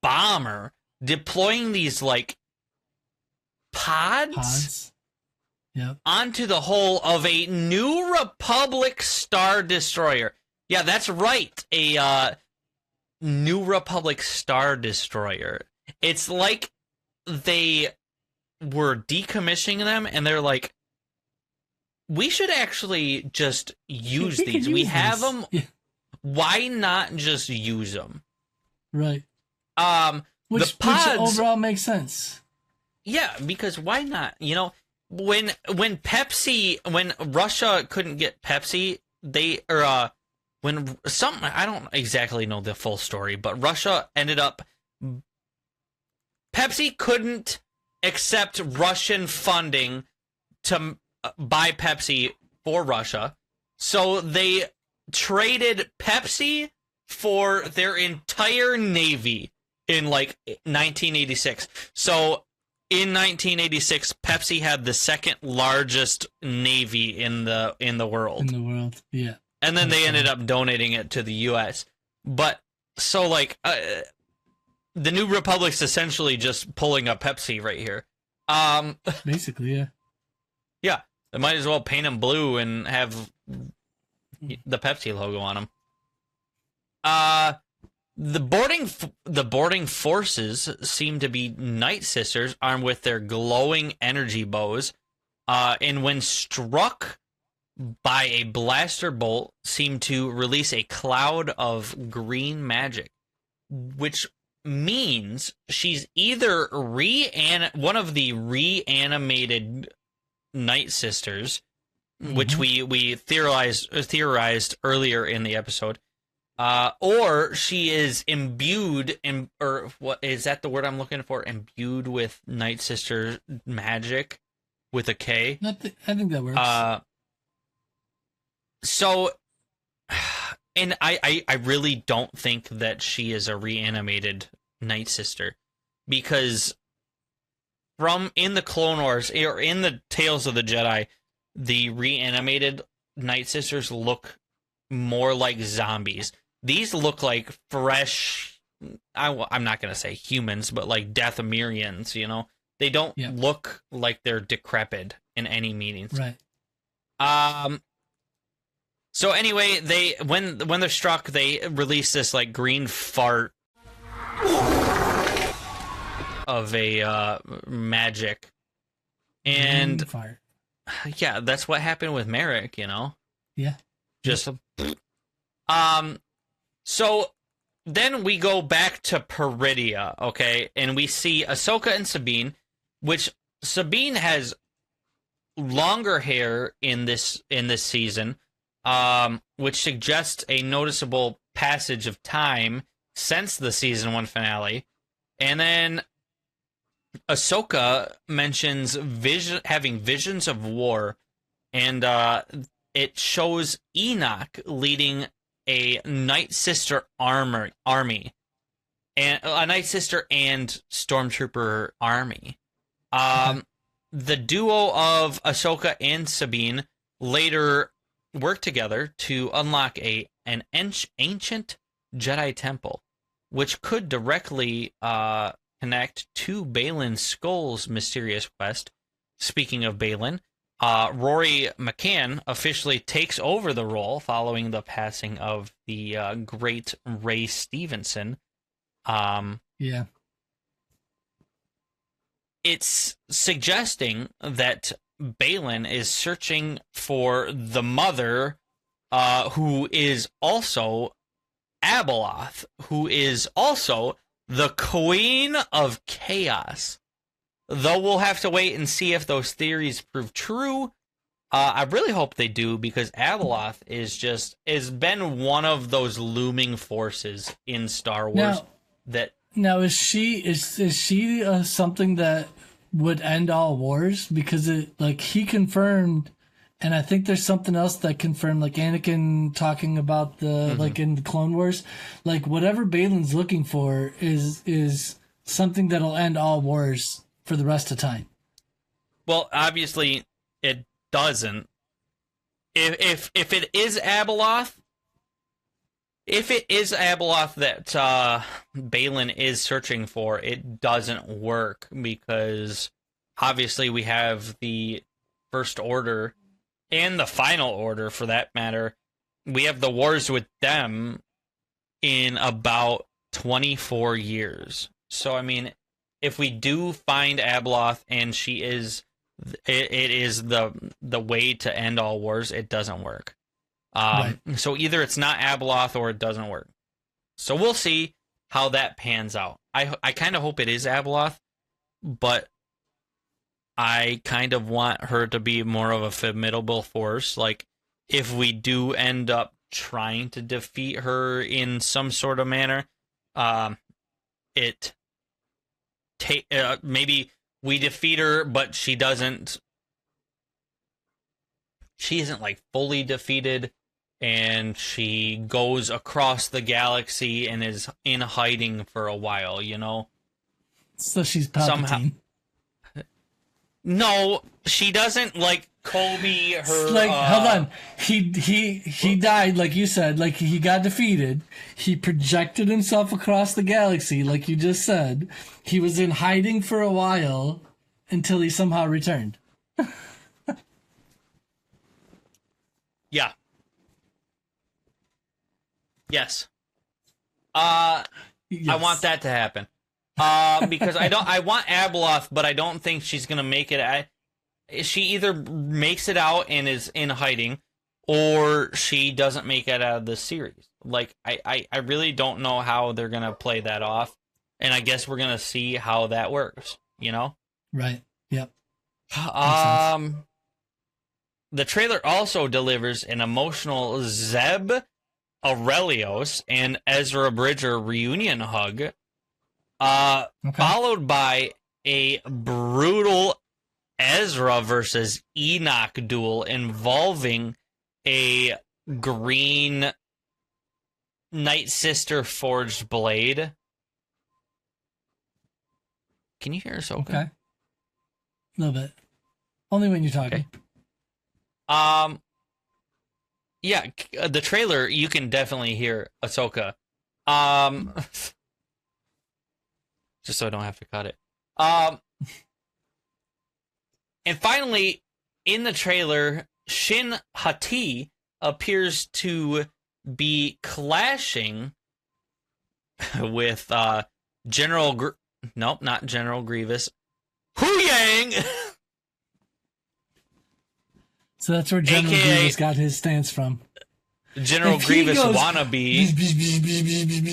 bomber deploying these, pods? Yep. Onto the hull of a New Republic Star Destroyer. Yeah, that's right. A New Republic Star Destroyer. It's like they were decommissioning them, and they're like, we should actually just use these. We have them. Yeah. Why not just use them? Right. Which overall makes sense. Yeah, because why not? When Russia couldn't get Pepsi, I don't exactly know the full story, but Russia ended up, Pepsi couldn't accept Russian funding to buy Pepsi for Russia, so they traded Pepsi for their entire navy in 1986. So in 1986, Pepsi had the second largest navy in the world. In the world, yeah. And then they ended up donating it to the U.S. But so the New Republic's essentially just pulling a Pepsi right here. Basically, yeah. Yeah, they might as well paint them blue and have the Pepsi logo on them. The boarding forces seem to be Nightsisters armed with their glowing energy bows, and when struck by a blaster bolt, seem to release a cloud of green magic, which means she's either one of the reanimated Nightsisters, which we theorized earlier in the episode. Or she is imbued or what is that the word I'm looking for? Imbued with Nightsister magic with a K. I think that works. So, and I really don't think that she is a reanimated Nightsister, because in the Clone Wars or in the Tales of the Jedi, the reanimated Nightsisters look more like zombies. These look like fresh, I'm not going to say humans, but like Dathomirians, you know? They don't look like they're decrepit in any meanings. Right. So anyway, when they're struck, they release this like green fart of a magic. And green fart. Yeah, that's what happened with Merrick, you know? Yeah. Just so then we go back to Peridia, okay? And we see Ahsoka and Sabine, which Sabine has longer hair in this season, which suggests a noticeable passage of time since the season 1 finale. And then Ahsoka mentions having visions of war, and it shows Enoch leading a Nightsister army, and a Nightsister and Stormtrooper army. The duo of Ahsoka and Sabine later work together to unlock an ancient Jedi temple, which could directly connect to Baylan Skoll's mysterious quest. Speaking of Baylan, Rory McCann officially takes over the role following the passing of the great Ray Stevenson. Yeah. It's suggesting that Baylan is searching for the mother, who is also Abeloth, who is also the Queen of Chaos. Though we'll have to wait and see if those theories prove true. I really hope they do, because Abeloth has been one of those looming forces in Star Wars. Now is she something that would end all wars? Because he confirmed, and I think there's something else that confirmed, like Anakin talking about the like in the Clone Wars, like whatever Baylan's looking for is something that'll end all wars for the rest of time. Well, obviously it doesn't. If it is Abeloth, that Baylan is searching for, it doesn't work, because obviously we have the First Order and the Final Order, for that matter. We have the wars with them in about 24 years. So, I mean, if we do find Abeloth and it is the way to end all wars, it doesn't work. Right. So either it's not Abeloth or it doesn't work. So we'll see how that pans out. I kind of hope it is Abeloth, but I kind of want her to be more of a formidable force. Like, if we do end up trying to defeat her in some sort of manner, maybe we defeat her, but she isn't like fully defeated, and she goes across the galaxy and is in hiding for a while, you know? So she's Palpatine. Somehow. No, she doesn't, like, Kobe her... Like, hold on. He died, like you said. Like, he got defeated. He projected himself across the galaxy, like you just said. He was in hiding for a while, until he somehow returned. Yeah. Yes. Yes. I want that to happen. Because I want Abeloth, but I don't think she's gonna make it. She either makes it out and is in hiding, or she doesn't make it out of the series. Like, I really don't know how they're gonna play that off, and I guess we're gonna see how that works. You know? Right. Yep. The trailer also delivers an emotional Zeb, Aurelios, and Ezra Bridger reunion hug, followed by a brutal Ezra versus Enoch duel involving a green Nightsister forged blade. Can you hear Ahsoka? Okay. A little bit. Only when you're talking. Okay. Yeah, the trailer, you can definitely hear Ahsoka. Just so I don't have to cut it. And finally, in the trailer, Shin Hati appears to be clashing with nope, not General Grievous. Hu Yang! So that's where General Grievous got his stance from. General Grievous wannabe.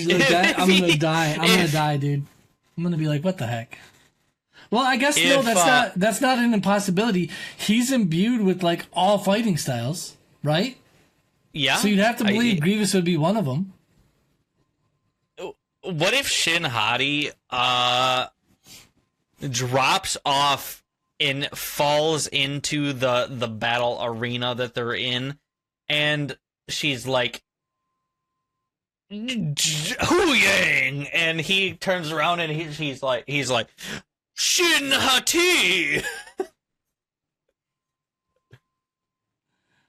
Like that, I'm gonna die. I'm gonna die, dude. I'm gonna be like, what the heck? Well, I guess no, that's not an impossibility. He's imbued with like all fighting styles, right? Yeah. So you'd have to believe Grievous would be one of them. What if Shin Hati drops off and falls into the battle arena that they're in, and she's like, Hu Yang, and he turns around and he's like Shin Hati.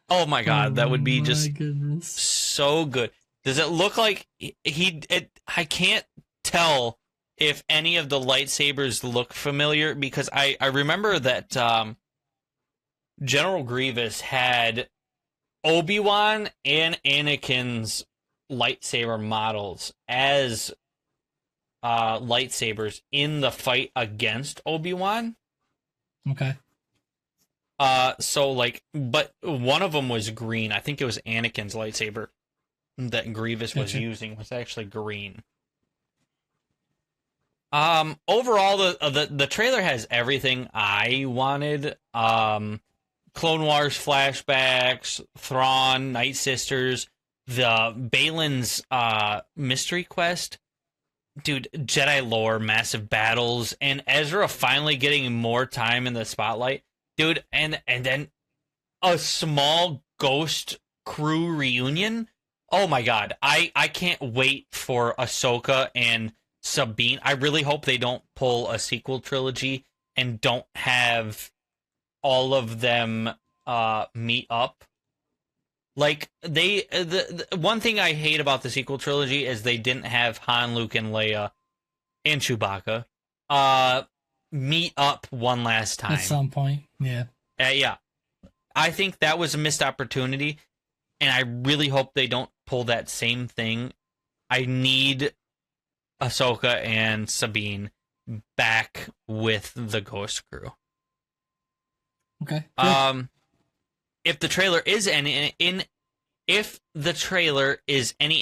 Oh my god, that would be just so good. Does it look like I can't tell if any of the lightsabers look familiar, because I remember that General Grievous had Obi-Wan and Anakin's lightsaber models as lightsabers in the fight against Obi-Wan. Okay. So like, but one of them was green. I think it was Anakin's lightsaber that Grievous was using was actually green. Overall, the trailer has everything I wanted. Clone Wars flashbacks, Thrawn, Nightsisters, the Baylan's mystery quest, dude, Jedi lore, massive battles, and Ezra finally getting more time in the spotlight, dude, and then a small ghost crew reunion. Oh my god, I can't wait for Ahsoka and Sabine. I really hope they don't pull a sequel trilogy and don't have all of them meet up. Like, the one thing I hate about the sequel trilogy is they didn't have Han, Luke, and Leia and Chewbacca meet up one last time. At some point, yeah. Yeah. I think that was a missed opportunity, and I really hope they don't pull that same thing. I need Ahsoka and back with the Ghost Crew. Okay. Good. If the trailer is any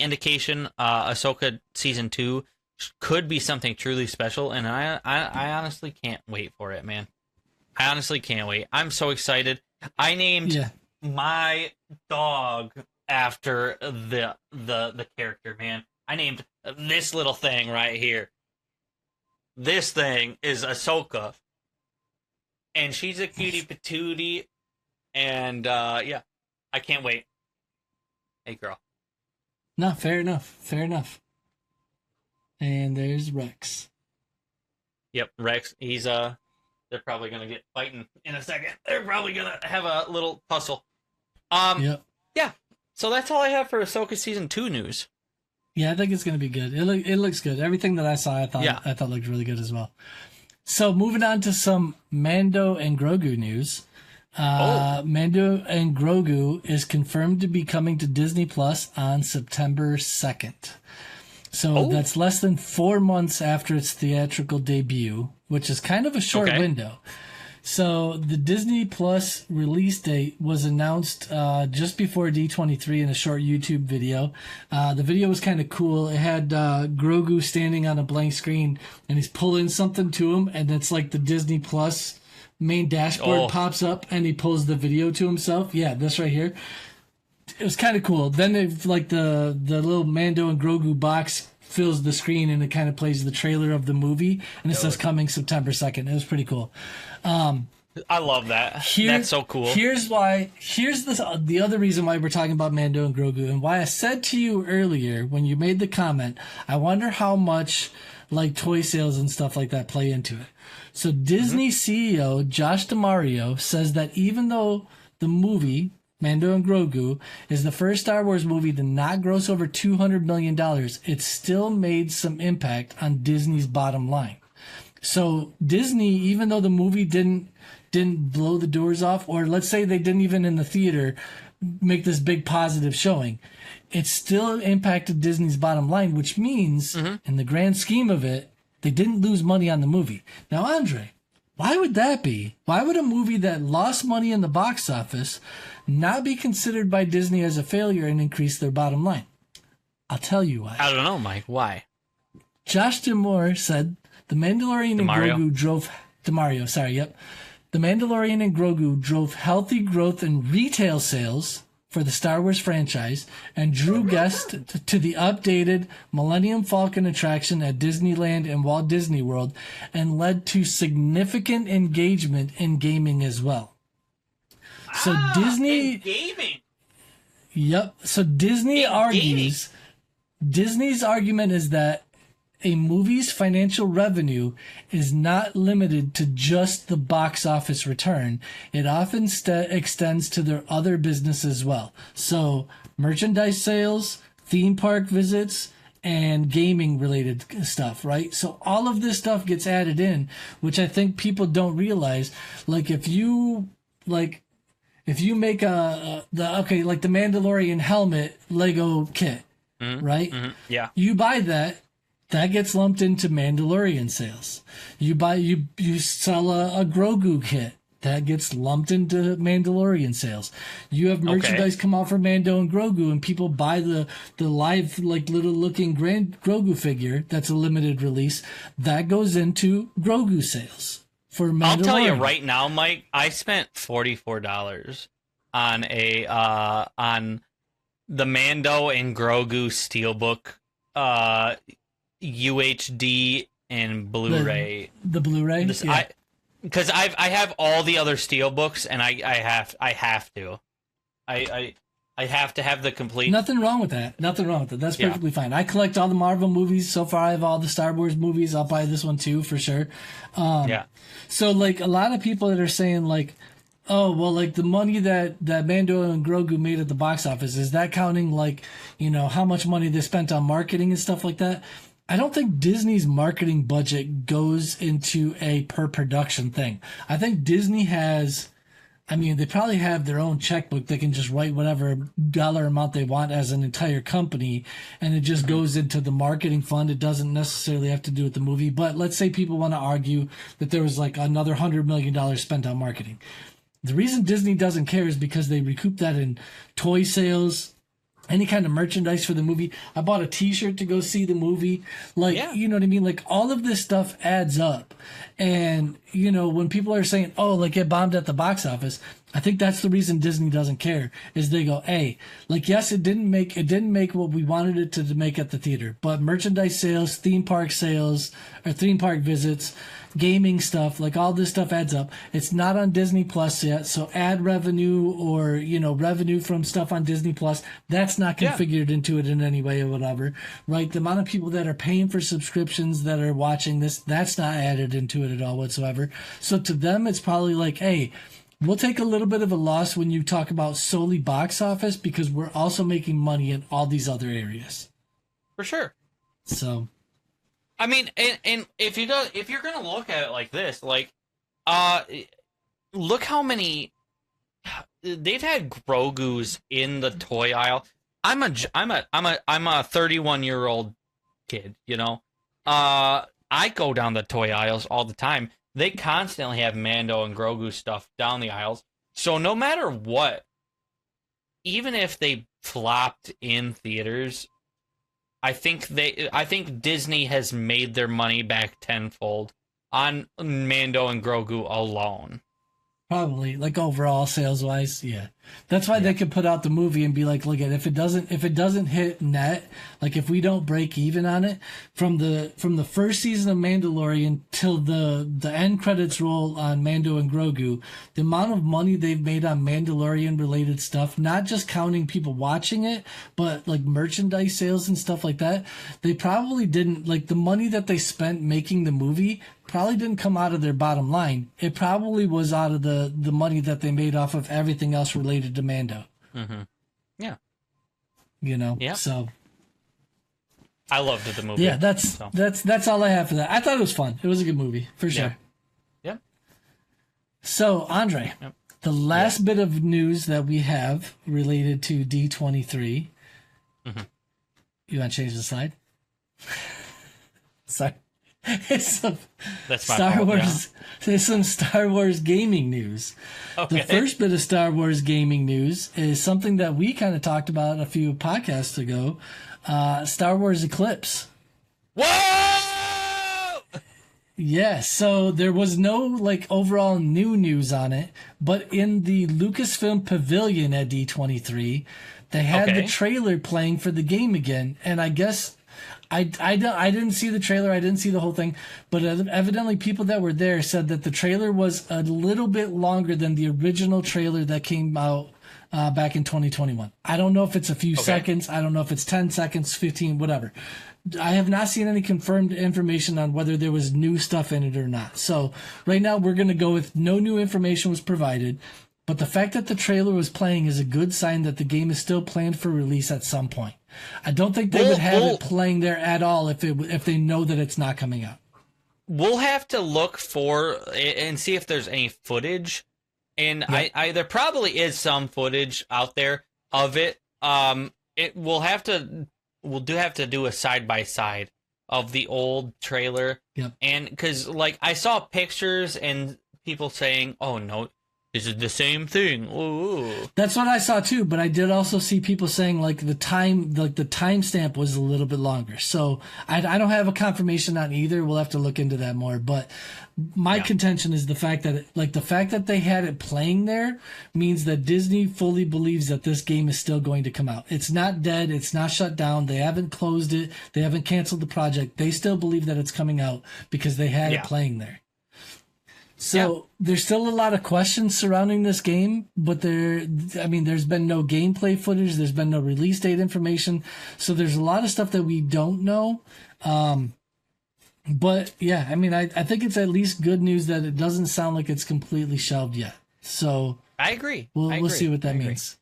indication, Ahsoka season 2 could be something truly special, and I honestly can't wait for it, man. I honestly can't wait. I'm so excited. I named my dog after the character, man. I named this little thing right here. This thing is Ahsoka, and she's a cutie patootie, and yeah, I can't wait. Hey, girl. No, fair enough. Fair enough. And there's Rex. Yep, Rex. He's they're probably gonna get fighting in a second. They're probably gonna have a little tussle. Yep. Yeah. So that's all I have for Ahsoka season 2 news. Yeah, I think it's gonna be good. It looks good. Everything that I saw, I thought looked really good as well. So moving on to some Mando and Grogu news. Mando and Grogu is confirmed to be coming to Disney Plus on September 2nd. So that's less than 4 months after its theatrical debut, which is kind of a short window. So the Disney Plus release date was announced just before D23 in a short YouTube video. The video was kind of cool. It had Grogu standing on a blank screen, and he's pulling something to him, and it's like the Disney Plus main dashboard pops up, and he pulls the video to himself. Yeah, this right here. It was kind of cool. Then the little Mando and Grogu box fills the screen, and it kind of plays the trailer of the movie, and it says coming September 2nd. It was pretty cool. I love that. That's so cool. Here's the other reason why we're talking about Mando and Grogu, and why I said to you earlier when you made the comment, I wonder how much like toy sales and stuff like that play into it. So Disney CEO Josh DeMario says that even though the movie Mando and Grogu is the first Star Wars movie to not gross over $200 million, it still made some impact on Disney's bottom line. So Disney, even though the movie didn't blow the doors off, or let's say they didn't even in the theater make this big positive showing, it still impacted Disney's bottom line, which means in the grand scheme of it, they didn't lose money on the movie. Now, Andre, why would that be? Why would a movie that lost money in the box office not be considered by Disney as a failure and increase their bottom line? I'll tell you why. I don't know, Mike. Why? Josh DeMario said The Mandalorian and Grogu drove healthy growth in retail sales for the Star Wars franchise and drew guests to the updated Millennium Falcon attraction at Disneyland and Walt Disney World, and led to significant engagement in gaming as well. So Disney... gaming! Yep. So Disney argues... Disney's argument is that a movie's financial revenue is not limited to just the box office return. It often extends to their other business as well. So merchandise sales, theme park visits, and gaming related stuff, right? So all of this stuff gets added in, which I think people don't realize. Like if you make the Mandalorian helmet Lego kit, right? Yeah. You buy that gets lumped into Mandalorian sales. You sell a Grogu kit, that gets lumped into Mandalorian sales. You have merchandise come out for Mando and Grogu, and people buy the live like little looking grand Grogu figure that's a limited release. That goes into Grogu sales for Mandalorian. I'll tell you right now, Mike, I spent $44 on on the Mando and Grogu Steelbook UHD and Blu-ray. The Blu-ray? Because I have all the other Steelbooks, and I have to. I have to have the complete... Nothing wrong with that. That's perfectly fine. I collect all the Marvel movies. So far, I have all the Star Wars movies. I'll buy this one too, for sure. So, like, a lot of people that are saying, like, oh, well, like, the money that Mando and Grogu made at the box office, is that counting, like, you know, how much money they spent on marketing and stuff like that? I don't think Disney's marketing budget goes into a per production thing. I think Disney has, I mean, they probably have their own checkbook. They can just write whatever dollar amount they want as an entire company, and it just goes into the marketing fund. It doesn't necessarily have to do with the movie. But let's say people want to argue that there was like another $100 million spent on marketing. The reason Disney doesn't care is because they recoup that in toy sales, any kind of merchandise for the movie. I bought a t-shirt to go see the movie. Like, you know what I mean? Like, all of this stuff adds up. And, you know, when people are saying, oh, like, it bombed at the box office, I think that's the reason Disney doesn't care, is they go, hey, like, yes, it didn't make what we wanted it to make at the theater, but merchandise sales, theme park sales, or theme park visits, gaming stuff, like, all this stuff adds up. It's not on Disney Plus yet, so ad revenue or, you know, revenue from stuff on Disney Plus, that's not configured into it in any way or whatever, right? The amount of people that are paying for subscriptions that are watching this, that's not added into it at all whatsoever. So to them, it's probably like, hey, we'll take a little bit of a loss when you talk about solely box office, because we're also making money in all these other areas. For sure. So, I mean, and if you're gonna look at it like this, like, uh, look how many they've had Grogu's in the toy aisle. I'm a 31-year-old kid, you know. I go down the toy aisles all the time. They constantly have Mando and Grogu stuff down the aisles. So no matter what, even if they flopped in theaters, I think Disney has made their money back tenfold on Mando and Grogu alone. Probably, like overall sales wise, yeah. That's why they could put out the movie and be like, look at if it doesn't hit net, like if we don't break even on it from the first season of Mandalorian till the end credits roll on Mando and Grogu, the amount of money they've made on Mandalorian related stuff, not just counting people watching it, but like merchandise sales and stuff like that, they probably didn't, like the money that they spent making the movie probably didn't come out of their bottom line. It probably was out of the money that they made off of everything else related to Mando. Mm-hmm. Yeah. You know? Yeah. So I loved the movie. yeah, that's all I have for that. I thought it was fun. It was a good movie, for sure. Yeah. So, Andre, the last bit of news that we have related to D23. Mm-hmm. You want to change the slide? Sorry. It's some That's my Star fault, Wars. There's some Star Wars gaming news. Okay. The first bit of Star Wars gaming news is something that we kind of talked about a few podcasts ago. Star Wars Eclipse. Whoa! Yeah, so there was no like overall new news on it, but in the Lucasfilm Pavilion at D23, they had the trailer playing for the game again, and I guess I didn't see the trailer. I didn't see the whole thing, but evidently people that were there said that the trailer was a little bit longer than the original trailer that came out back in 2021. I don't know if it's a few seconds. I don't know if it's 10 seconds, 15, whatever. I have not seen any confirmed information on whether there was new stuff in it or not. So right now we're going to go with no new information was provided. But the fact that the trailer was playing is a good sign that the game is still planned for release at some point. I don't think they would have it playing there at all if they know that it's not coming out. We'll have to look for and see if there's any footage. And there probably is some footage out there of it. We'll have to do a side by side of the old trailer. Yep. And because like I saw pictures and people saying, "Oh no, this is the same thing." Ooh. That's what I saw too, but I did also see people saying like the timestamp was a little bit longer. So I don't have a confirmation on either. We'll have to look into that more. But my contention is the fact that they had it playing there means that Disney fully believes that this game is still going to come out. It's not dead. It's not shut down. They haven't closed it. They haven't canceled the project. They still believe that it's coming out because they had it playing there. So there's still a lot of questions surrounding this game, but there's been no gameplay footage. There's been no release date information. So there's a lot of stuff that we don't know. But yeah, I think it's at least good news that it doesn't sound like it's completely shelved yet. So I agree. We'll see what that means.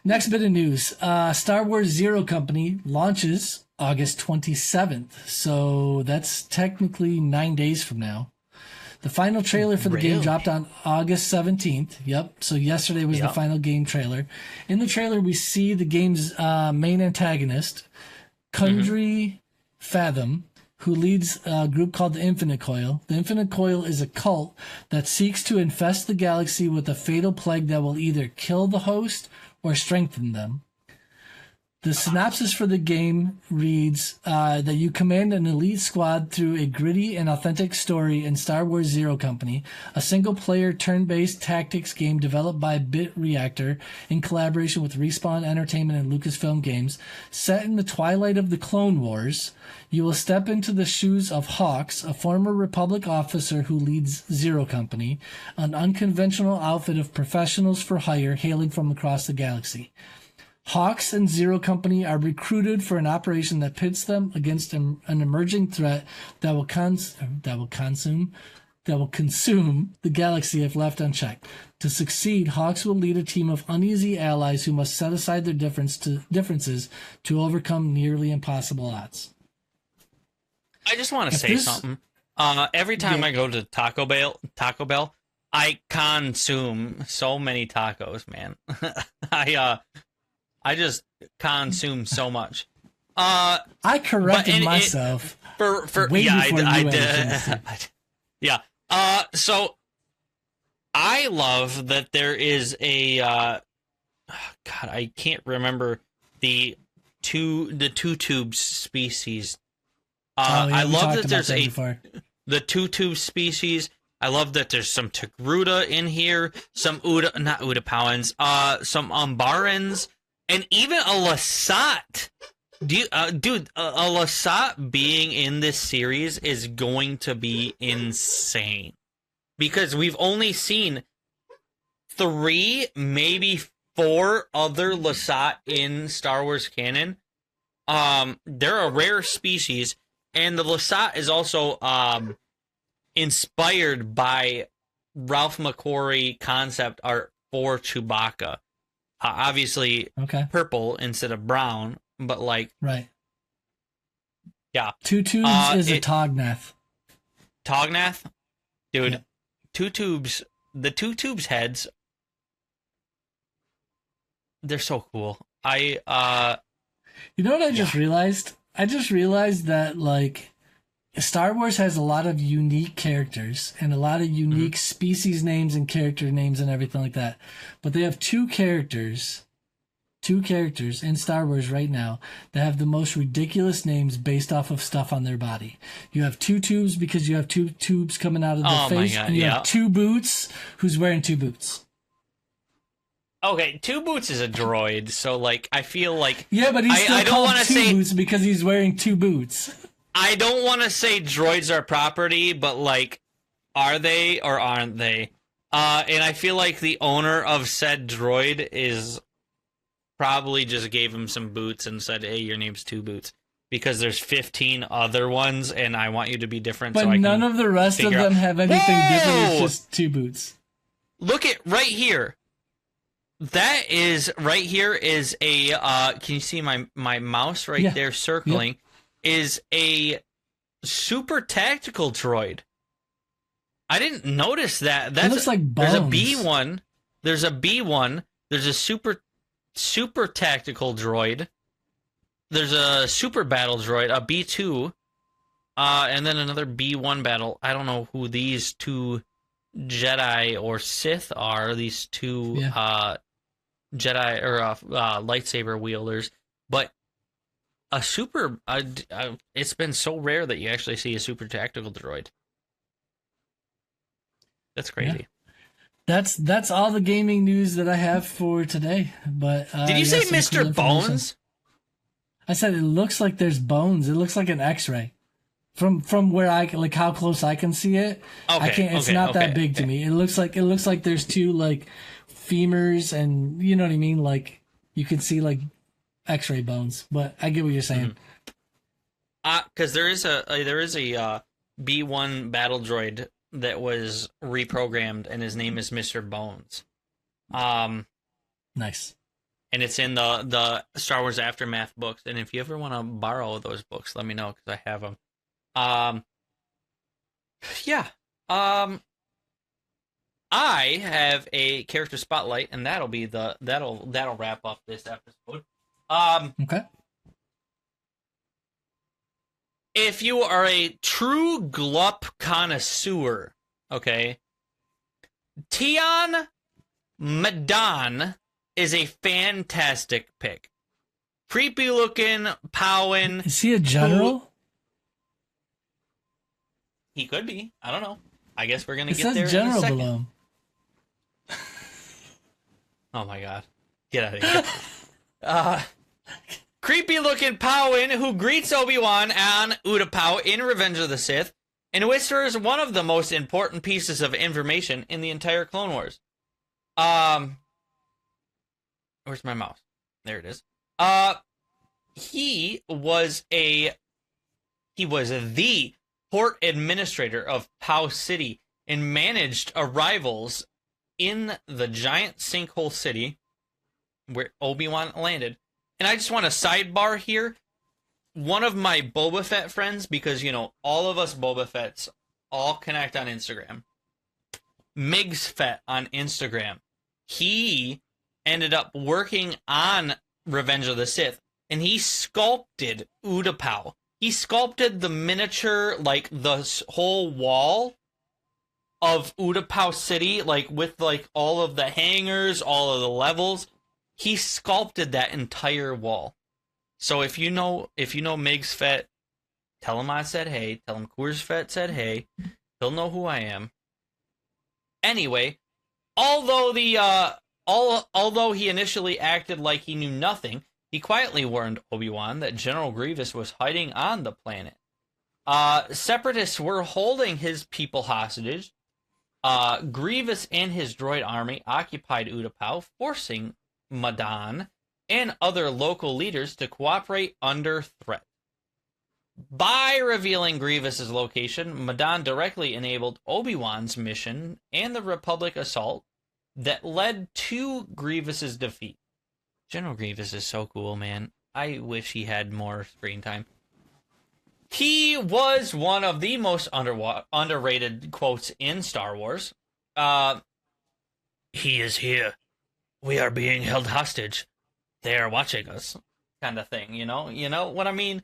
Next bit of news. Star Wars Zero Company launches August 27th. So that's technically 9 days from now. The final trailer for the game dropped on August 17th. Yep. So yesterday was the final game trailer. In the trailer, we see the game's main antagonist, Kundry Fathom, who leads a group called the Infinite Coil. The Infinite Coil is a cult that seeks to infest the galaxy with a fatal plague that will either kill the host or strengthen them. The synopsis for the game reads that you command an elite squad through a gritty and authentic story in Star Wars Zero Company, a single-player turn-based tactics game developed by Bit Reactor in collaboration with Respawn Entertainment and Lucasfilm Games. Set in the twilight of the Clone Wars, you will step into the shoes of Hawks, a former Republic officer who leads Zero Company, an unconventional outfit of professionals for hire hailing from across the galaxy. Hawks and Zero Company are recruited for an operation that pits them against an emerging threat that will consume the galaxy if left unchecked. To succeed, Hawks will lead a team of uneasy allies who must set aside their differences to overcome nearly impossible odds. I just want to If say this- something. Every time I go to Taco Bell, I consume so many tacos, man. I just consume so much. I corrected myself. Way before you did. Yeah. So I love that there is a God, I can't remember the two tubes species. I love that there's the two tube species. I love that there's some Togruta in here, some not Utapauans, some Umbarans, and even a Lasat. Dude, a Lasat being in this series is going to be insane. Because we've only seen 3, maybe 4 other Lasat in Star Wars canon. They're a rare species, and the Lasat is also inspired by Ralph McQuarrie concept art for Chewbacca. Obviously, purple instead of brown, but like... Right. Yeah. Two tubes is a Tognath. Tognath? Dude, yeah. The two tubes heads, they're so cool. You know what I just realized? I just realized that, like, Star Wars has a lot of unique characters and a lot of unique species names and character names and everything like that. But they have two characters in Star Wars right now that have the most ridiculous names based off of stuff on their body. You have two tubes because you have two tubes coming out of their face, and you have two boots who's wearing two boots. Okay, two boots is a droid, so like I feel like but he's still called two boots because he's wearing two boots. I don't want to say droids are property, but like, are they or aren't they? And I feel like the owner of said droid is probably just gave him some boots and said, "Hey, your name's Two Boots," because there's 15 other ones, and I want you to be different. But so none of the rest of them have anything different. It's just two boots. Look at right here. That is right here is a. Can you see my mouse right there circling? Yep. Is a super tactical droid. I didn't notice that. That looks like bones. There's a B1. There's a B1. There's a super tactical droid. There's a super battle droid, a B2, and then another B1 battle. I don't know who these two Jedi or Sith are. These two Jedi or lightsaber wielders, but. A super, it's been so rare that you actually see a super tactical droid. That's crazy. Yeah. That's all the gaming news that I have for today. But did you say Mr. Bones? I said it looks like there's bones. It looks like an X-ray from where I like how close I can see it. Okay, I can't. It's not that big to me. It looks like there's two like femurs, and you know what I mean. Like you can see like X-ray bones, but I get what you're saying. Because there is a B1 battle droid that was reprogrammed, and his name is Mr. Bones. Nice. And it's in the Star Wars Aftermath books. And if you ever want to borrow those books, let me know because I have them. I have a character spotlight, and that'll wrap up this episode. Okay. If you are a true glup connoisseur, okay, Tian Madan is a fantastic pick. Creepy looking, Powin. Is he a general? He could be. I don't know. I guess we're gonna get there general in a second. Below him. Oh my god. Get out of here. Creepy looking Powin who greets Obi-Wan and Utapau in Revenge of the Sith and whispers one of the most important pieces of information in the entire Clone Wars. Where's my mouse? There it is. He was the port administrator of Pau City and managed arrivals in the giant sinkhole city where Obi-Wan landed. And I just want to sidebar here. one of my Boba Fett friends, because, you know, all of us Boba Fetts all connect on Instagram. Migs Fett on Instagram. He ended up working on Revenge of the Sith, and he sculpted Utapau. He sculpted the miniature, like, the whole wall of Utapau City, like, with, like, all of the hangars, all of the levels. He sculpted that entire wall. So if you know Migs Fett, tell him I said hey. Tell him Coors Fett said hey. He'll know who I am. Anyway, although he initially acted like he knew nothing, he quietly warned Obi-Wan that General Grievous was hiding on the planet. Separatists were holding his people hostage. Grievous and his droid army occupied Utapau, forcing Madan and other local leaders to cooperate under threat. By revealing Grievous's location, Madan directly enabled Obi-Wan's mission and the Republic assault that led to Grievous's defeat. General Grievous is so cool, man. I wish he had more screen time. He was one of the most underrated quotes in Star Wars. He is here. We are being held hostage. They are watching us. Kind of thing, you know? You know what I mean?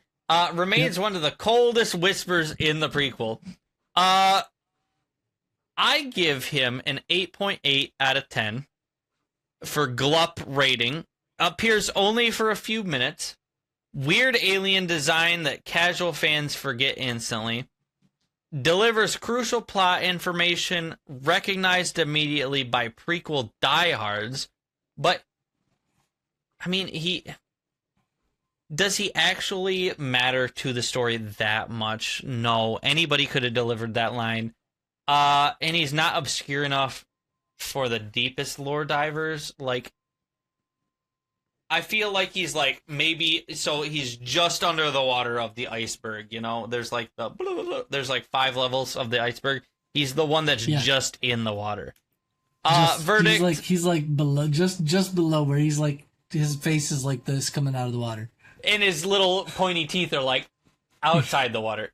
Remains one of the coldest whispers in the prequel. I give him an 8.8 out of 10 for Glup rating. Appears only for a few minutes. Weird alien design that casual fans forget instantly. Delivers crucial plot information recognized immediately by prequel diehards. But, I mean, does he actually matter to the story that much? No. Anybody could have delivered that line. And he's not obscure enough for the deepest lore divers. Like, I feel like he's like, maybe, so he's just under the water of the iceberg, you know? There's like there's like 5 levels of the iceberg. He's the one that's just in the water. Verdict. He's like below, just below where he's like, his face is like this coming out of the water. And his little pointy teeth are like outside the water.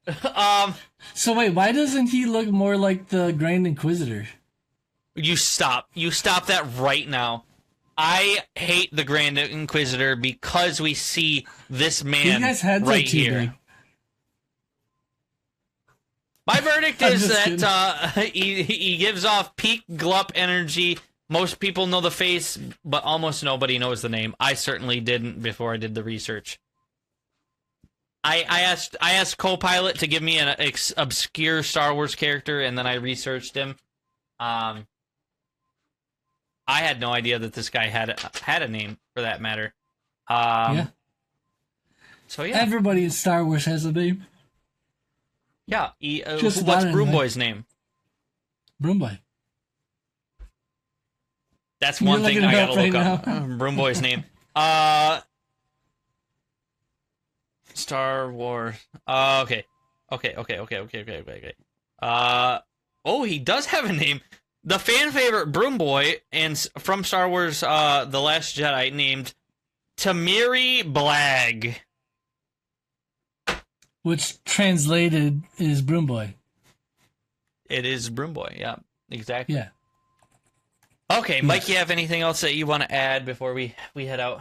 So wait, why doesn't he look more like the Grand Inquisitor? You stop that right now. I hate the Grand Inquisitor because we see this man right here. My verdict is that he gives off peak Glup energy. Most people know the face, but almost nobody knows the name. I certainly didn't before I did the research. I asked Copilot to give me an obscure Star Wars character, and then I researched him. I had no idea that this guy had a name, for that matter. Yeah. So yeah, everybody in Star Wars has a name. Yeah. What's Broom Boy's name? Broom Boy. That's one thing I gotta look up. Broom Boy's name. Star Wars. Okay. Oh, he does have a name. The fan favorite Broom Boy and from Star Wars, The Last Jedi, named Tamiri Blag. Which translated is Broom Boy. It is Broom Boy, yeah, exactly. Yeah. Okay, Mike, you have anything else that you want to add before we head out?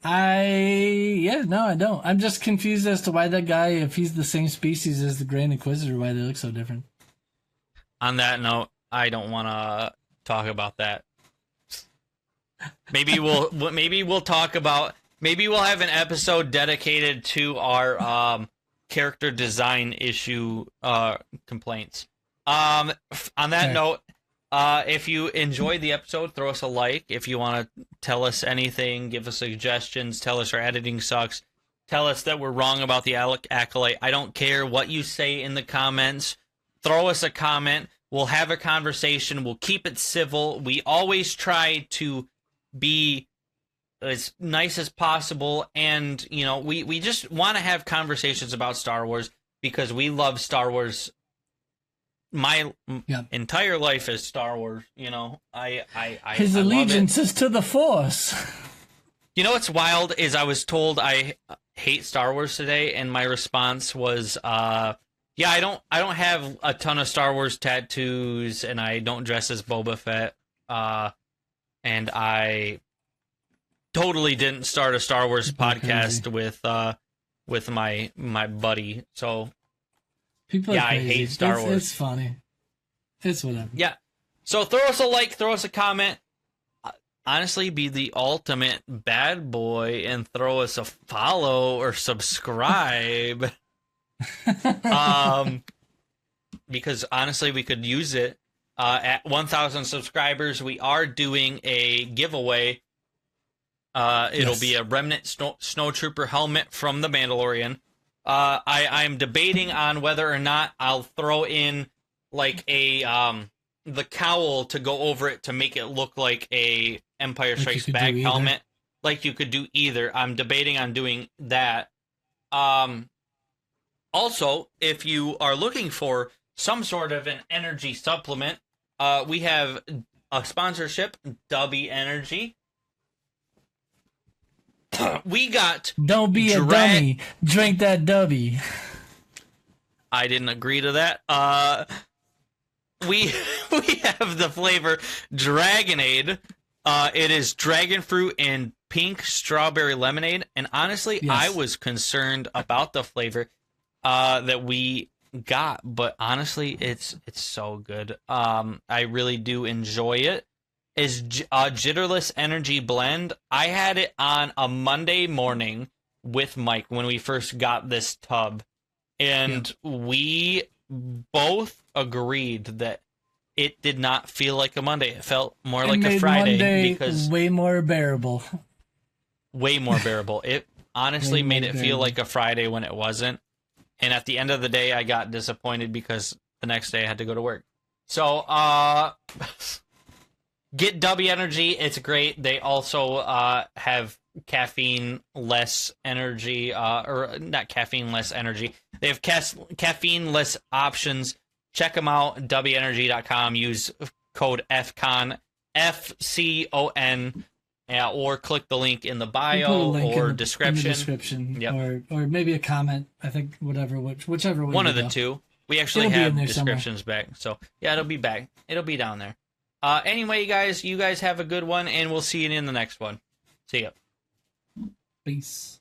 I don't. I'm just confused as to why that guy, if he's the same species as the Grand Inquisitor, why they look so different. On that note, I don't want to talk about that. Maybe we'll talk about. Maybe we'll have an episode dedicated to our character design issue complaints. On that note, if you enjoyed the episode, throw us a like. If you want to tell us anything, give us suggestions, tell us our editing sucks, tell us that we're wrong about the Acolyte. I don't care what you say in the comments. Throw us a comment. We'll have a conversation. We'll keep it civil. We always try to be as nice as possible, and you know, we just want to have conversations about Star Wars because we love Star Wars. My entire life is Star Wars, you know. His allegiance is to the Force. You know what's wild is I was told I hate Star Wars today, and my response was, yeah, I don't have a ton of Star Wars tattoos, and I don't dress as Boba Fett, and I totally didn't start a Star Wars podcast with my buddy. So People are yeah, I crazy. hate Star Wars. It's funny. It's whatever. Yeah. So throw us a like, throw us a comment. Honestly, be the ultimate bad boy and throw us a follow or subscribe. Because honestly, we could use it. At 1,000 subscribers, we are doing a giveaway. It'll be a Remnant Snowtrooper helmet from The Mandalorian. I'm debating on whether or not I'll throw in like the cowl to go over it to make it look like a Empire Strikes Back helmet. Like you could do either. I'm debating on doing that. Also, if you are looking for some sort of an energy supplement, we have a sponsorship, Dubby Energy. We got... Don't be a dummy. Drink that Dubby. I didn't agree to that. We have the flavor Dragonade. It is dragon fruit and pink strawberry lemonade. And honestly, I was concerned about the flavor that we got, but honestly, it's so good. I really do enjoy it. Is Jitterless Energy Blend. I had it on a Monday morning with Mike when we first got this tub, and we both agreed that it did not feel like a Monday. It felt more like a Friday because way more bearable. Way more bearable. It honestly made it feel like a Friday when it wasn't. And at the end of the day, I got disappointed because the next day I had to go to work. So, get W Energy. It's great. They also have caffeine less energy, or not caffeine less energy. They have caffeine less options. Check them out. WEnergy.com. Use code FCON, FCON, or click the link in the bio or description. In the description. Yep. Or maybe a comment. I think whichever way. One of the two. We actually have descriptions back. So yeah, it'll be back. It'll be down there. Anyway, you guys have a good one, and we'll see you in the next one. See ya. Peace.